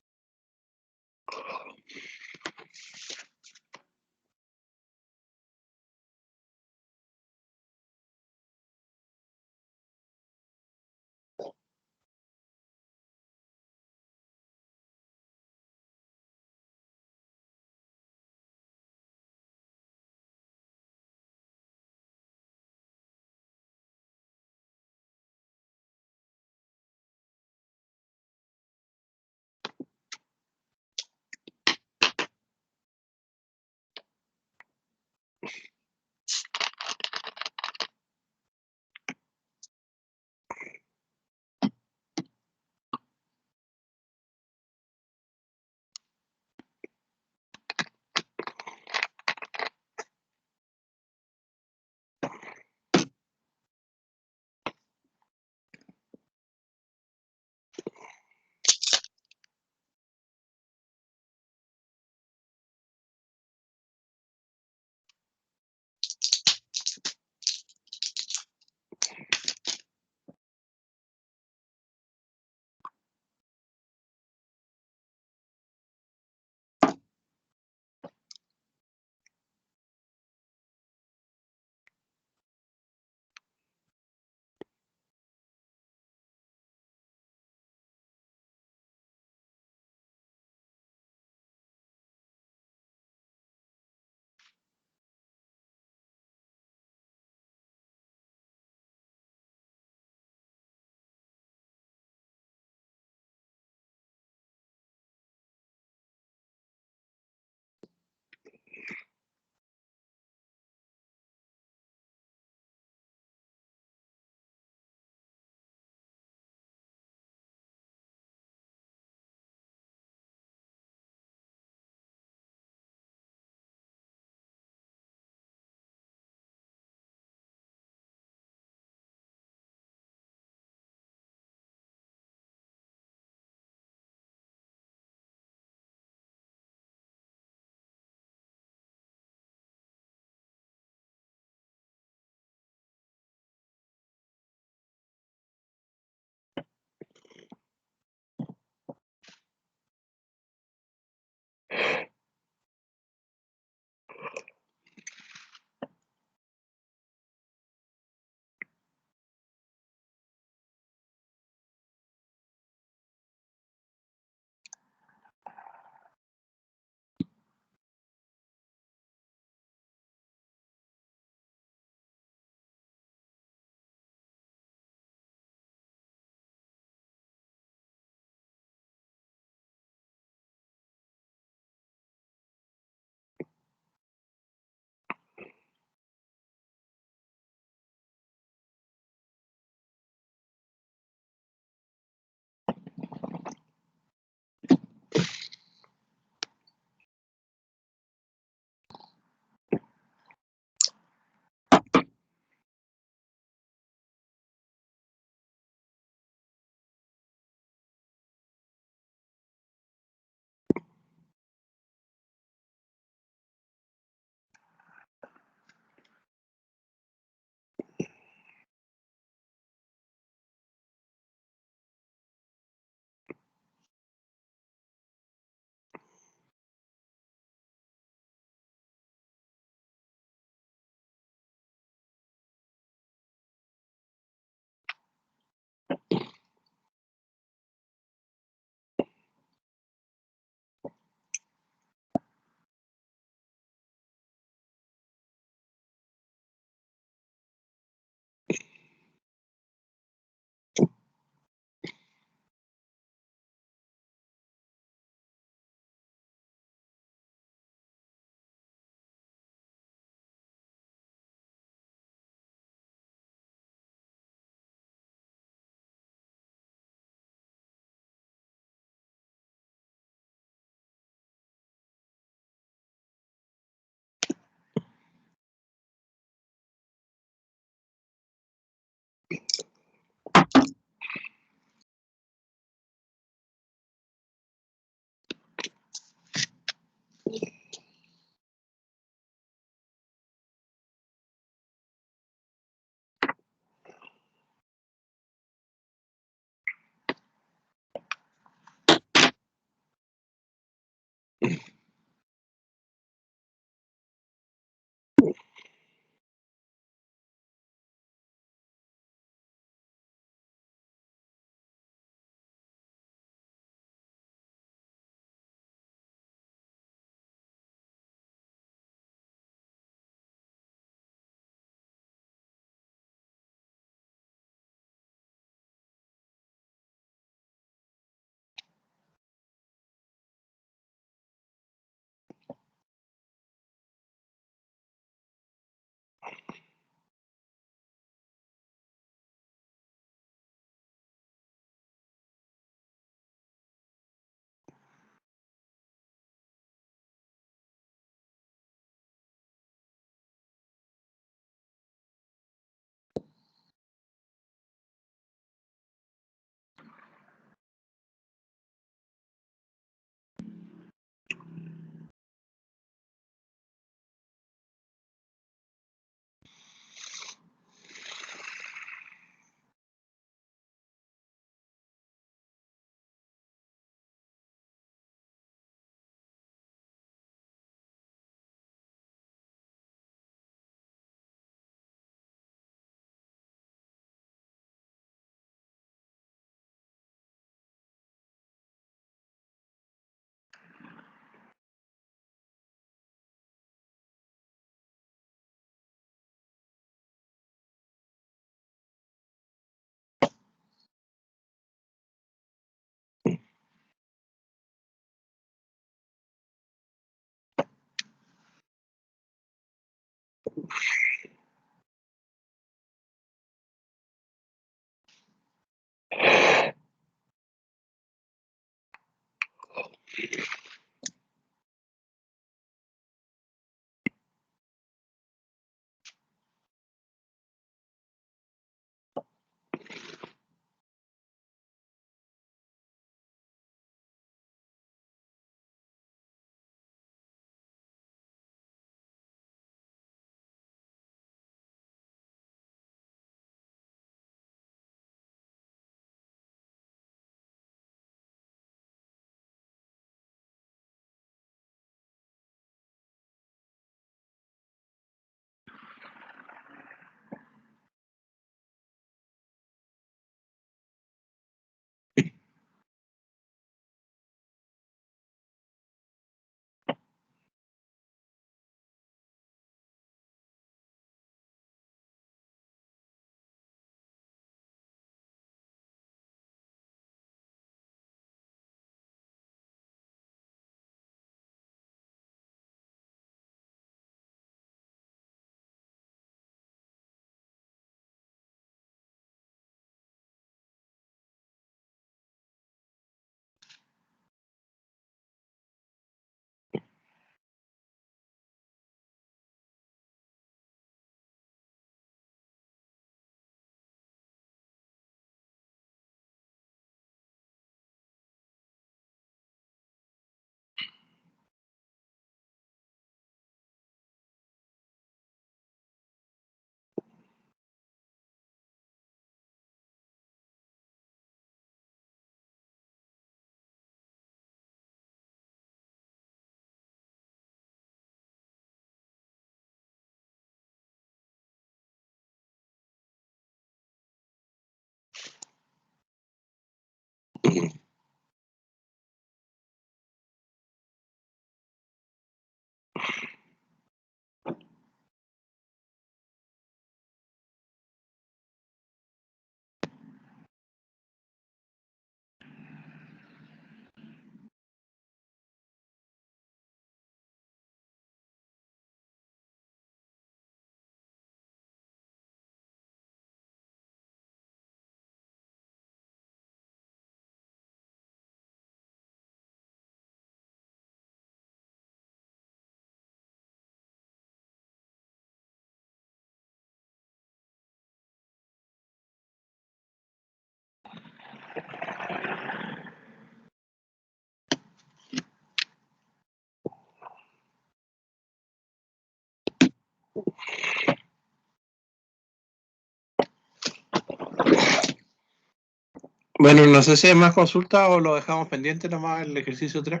Bueno, no sé si hay más consultas o lo dejamos pendiente nomás el ejercicio 3.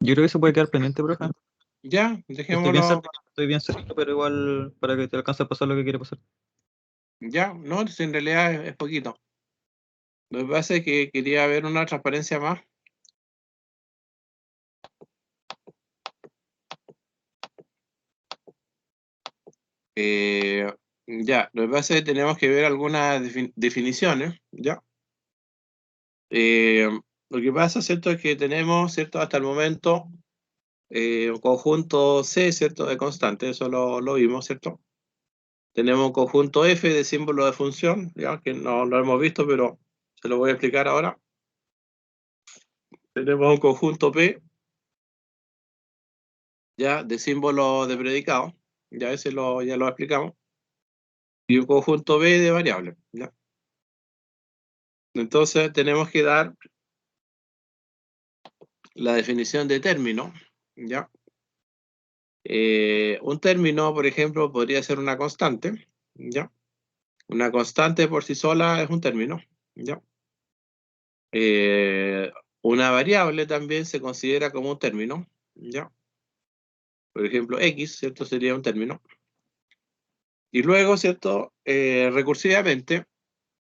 Yo creo que se puede quedar pendiente, profe. Ya, Estoy bien dejémoslo. cerca, pero igual para que te alcance a pasar lo que quiere pasar. Ya, no, si en realidad es poquito. Lo que pasa es que quería ver una transparencia más. Ya, lo que pasa es que tenemos que ver algunas definiciones, ¿ya? Lo que pasa, ¿cierto? Es que tenemos, ¿cierto? Hasta el momento, un conjunto C, ¿cierto? De constante, eso lo vimos, ¿cierto? Tenemos un conjunto F de símbolo de función, ya que no lo hemos visto, pero se lo voy a explicar ahora. Tenemos un conjunto P, ya, de símbolo de predicado, ya ese ya lo explicamos, y un conjunto B de variables, ya. Entonces tenemos que dar la definición de término, ya. Un término, por ejemplo, podría ser una constante, ya. Una constante por sí sola es un término, ya. Una variable también se considera como un término, ya. Por ejemplo, X, ¿cierto? Sería un término. Y luego, ¿cierto? Recursivamente,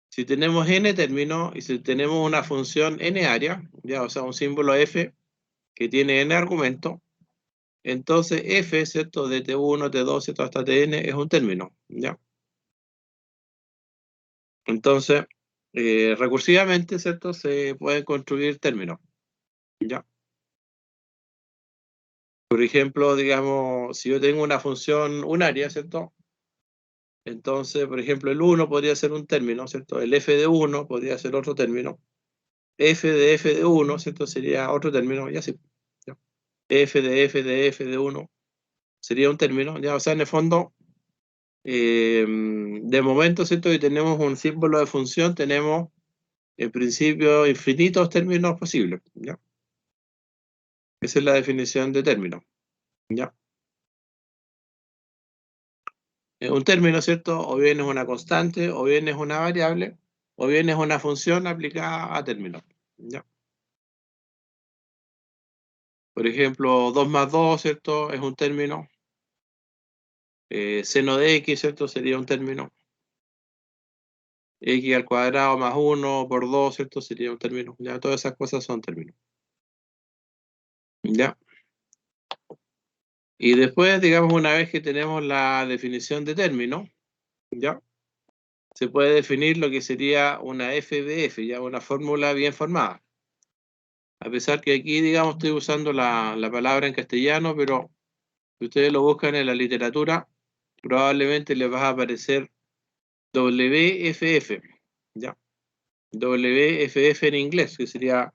si tenemos n términos y si tenemos una función n área, ya, o sea, un símbolo f que tiene n argumentos, entonces f, ¿cierto? De t1, t2, ¿cierto? Hasta tn es un término, ya. Entonces, recursivamente, ¿cierto? Se pueden construir términos, ya. Por ejemplo, digamos, si yo tengo una función unaria, ¿cierto? Entonces, por ejemplo, el 1 podría ser un término, ¿cierto? El f de 1 podría ser otro término. F de 1, ¿cierto? Sería otro término, y así. ¿Ya? F de 1 sería un término, ya, o sea, en el fondo, de momento, ¿cierto? Y tenemos un símbolo de función, tenemos en principio infinitos términos posibles, ¿ya? Esa es la definición de término, ¿ya? Un término, ¿cierto? O bien es una constante, o bien es una variable, o bien es una función aplicada a términos, ¿ya? Por ejemplo, 2 más 2, ¿cierto? Es un término. Seno de x, ¿cierto? Sería un término. X al cuadrado más 1 por 2, ¿cierto? Sería un término. Ya, todas esas cosas son términos. Ya. Y después, digamos, una vez que tenemos la definición de término, ya, se puede definir lo que sería una f de f, ya, una fórmula bien formada. A pesar que aquí, digamos, estoy usando la palabra en castellano, pero si ustedes lo buscan en la literatura, probablemente les va a aparecer WFF, ¿ya? WFF en inglés, que sería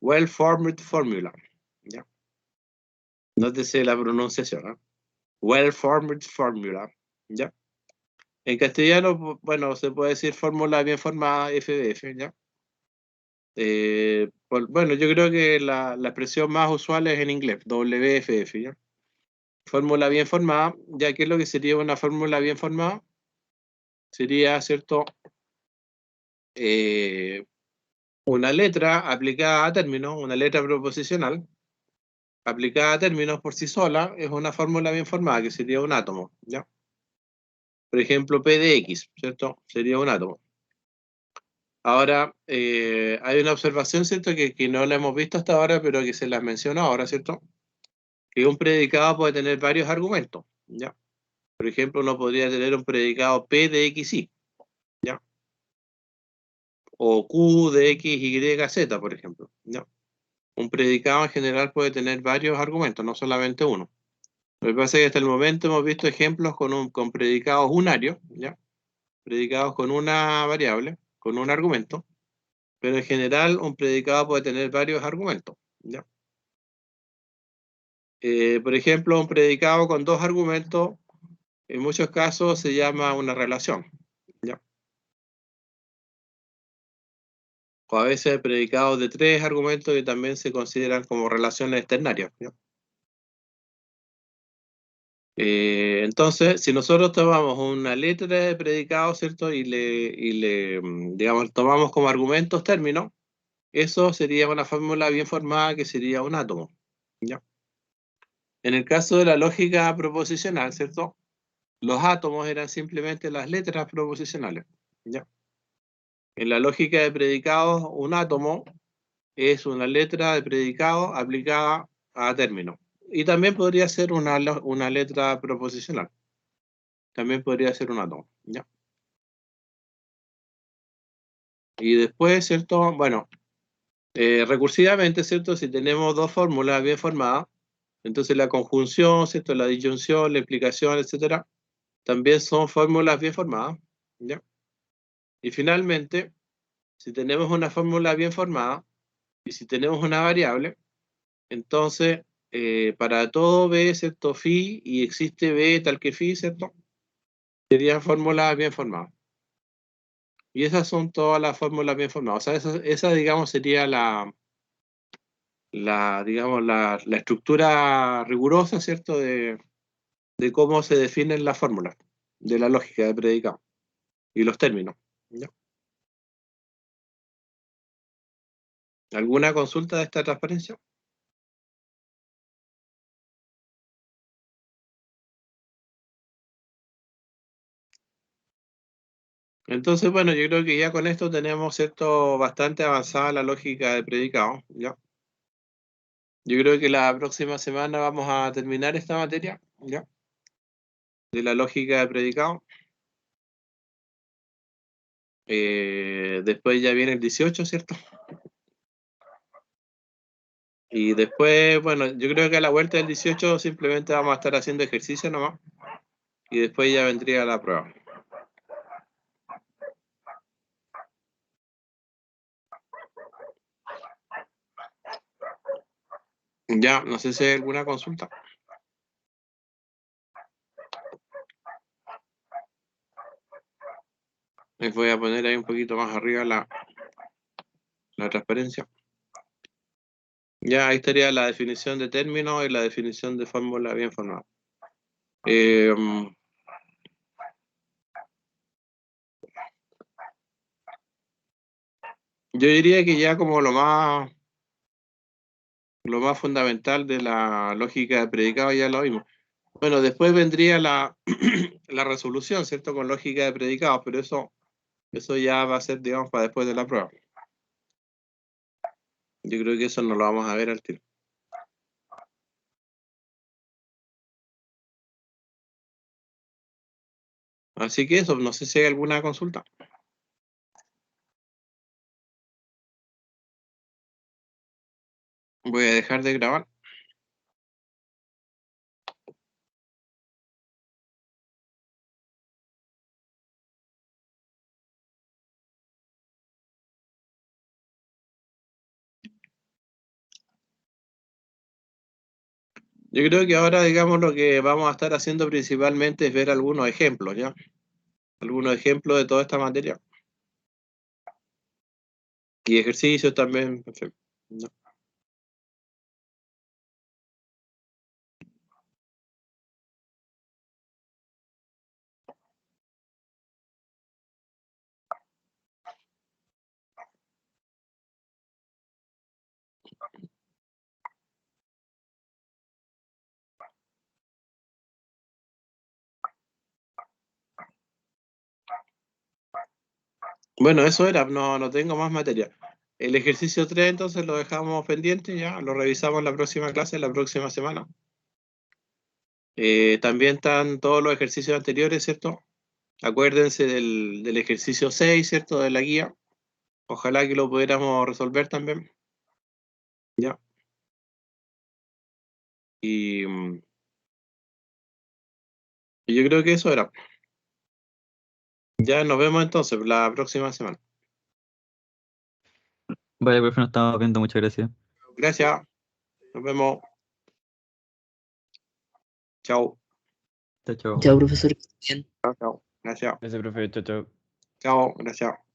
Well-Formed Formula, ¿ya? Nótese la pronunciación, ¿eh? Well-Formed Formula, ¿ya? En castellano, bueno, se puede decir fórmula bien formada, FDF, ¿ya? Bueno, yo creo que la expresión más usual es en inglés, WFF, ¿ya? Fórmula bien formada, ya que es lo que sería una fórmula bien formada, sería, ¿cierto? Una letra aplicada a términos, una letra proposicional, aplicada a términos por sí sola, es una fórmula bien formada, que sería un átomo, ¿ya? Por ejemplo, P de X, ¿cierto? Sería un átomo. Ahora, hay una observación, ¿cierto? Que no la hemos visto hasta ahora, pero que se la menciono ahora, ¿cierto? Que un predicado puede tener varios argumentos, ¿ya? Por ejemplo, uno podría tener un predicado P de XY, ¿ya? O Q de XYZ, por ejemplo, ¿ya? Un predicado en general puede tener varios argumentos, no solamente uno. Lo que pasa es que hasta el momento hemos visto ejemplos con predicados unarios, ¿ya? Predicados con una variable, con un argumento, pero en general un predicado puede tener varios argumentos, ¿ya? Por ejemplo, un predicado con dos argumentos, en muchos casos se llama una relación, ¿ya? O a veces predicados de tres argumentos que también se consideran como relaciones ternarias, ¿ya? Entonces, si nosotros tomamos una letra de predicado, ¿cierto? Digamos, tomamos como argumentos términos, eso sería una fórmula bien formada que sería un átomo, ¿Ya? En el caso de la lógica proposicional, ¿cierto? Los átomos eran simplemente las letras proposicionales. ¿Ya? En la lógica de predicados, un átomo es una letra de predicado aplicada a término. Y también podría ser una letra proposicional. También podría ser un átomo. ¿Ya? Y después, ¿cierto? Bueno, recursivamente, ¿cierto? Si tenemos dos fórmulas bien formadas, entonces la conjunción, ¿cierto? La disyunción, la implicación, etcétera, también son fórmulas bien formadas. ¿Ya? Y finalmente, si tenemos una fórmula bien formada y si tenemos una variable, entonces para todo B, ¿cierto? Phi y existe B tal que phi, ¿cierto? Serían fórmulas bien formadas. Y esas son todas las fórmulas bien formadas. O sea, esa digamos, sería digamos, la estructura rigurosa, ¿cierto? De cómo se definen las fórmulas, de la lógica de predicado y los términos. ¿Ya? ¿Alguna consulta de esta transparencia? Entonces, bueno, yo creo que ya con esto tenemos, ¿cierto? Bastante avanzada la lógica de predicado. ¿Ya? Yo creo que la próxima semana vamos a terminar esta materia, ¿ya? De la lógica de predicado. Después ya viene el 18, ¿cierto? Y después, bueno, yo creo que a la vuelta del 18 simplemente vamos a estar haciendo ejercicio nomás. Y después ya vendría la prueba. Ya, no sé si hay alguna consulta. Les voy a poner ahí un poquito más arriba la transparencia. Ya, ahí estaría la definición de término y la definición de fórmula bien formada. Yo diría que ya como lo más fundamental de la lógica de predicado ya lo vimos. Bueno, después vendría la resolución, ¿cierto? Con lógica de predicados, pero eso ya va a ser, digamos, para después de la prueba. Yo creo que eso no lo vamos a ver al tiro. Así que eso, no sé si hay alguna consulta. Voy a dejar de grabar. Yo creo que ahora, digamos, lo que vamos a estar haciendo principalmente es ver algunos ejemplos, ¿ya? Algunos ejemplos de toda esta materia. Y ejercicios también, en fin, ¿no? Bueno, eso era, no tengo más materia. El ejercicio 3 entonces lo dejamos pendiente, ya, lo revisamos en la próxima clase, la próxima semana. También están todos los ejercicios anteriores, ¿cierto? Acuérdense del ejercicio 6, ¿cierto? De la guía. Ojalá que lo pudiéramos resolver también. Ya. Y yo creo que eso era. Ya nos vemos entonces la próxima semana. Vale, profe, nos estamos viendo, muchas gracias. Gracias. Nos vemos. Chao. Chao, chao. Chao, profesor. Bien. Chao, chao. Gracias. Gracias, profe. Chao, chao. Chao. Gracias.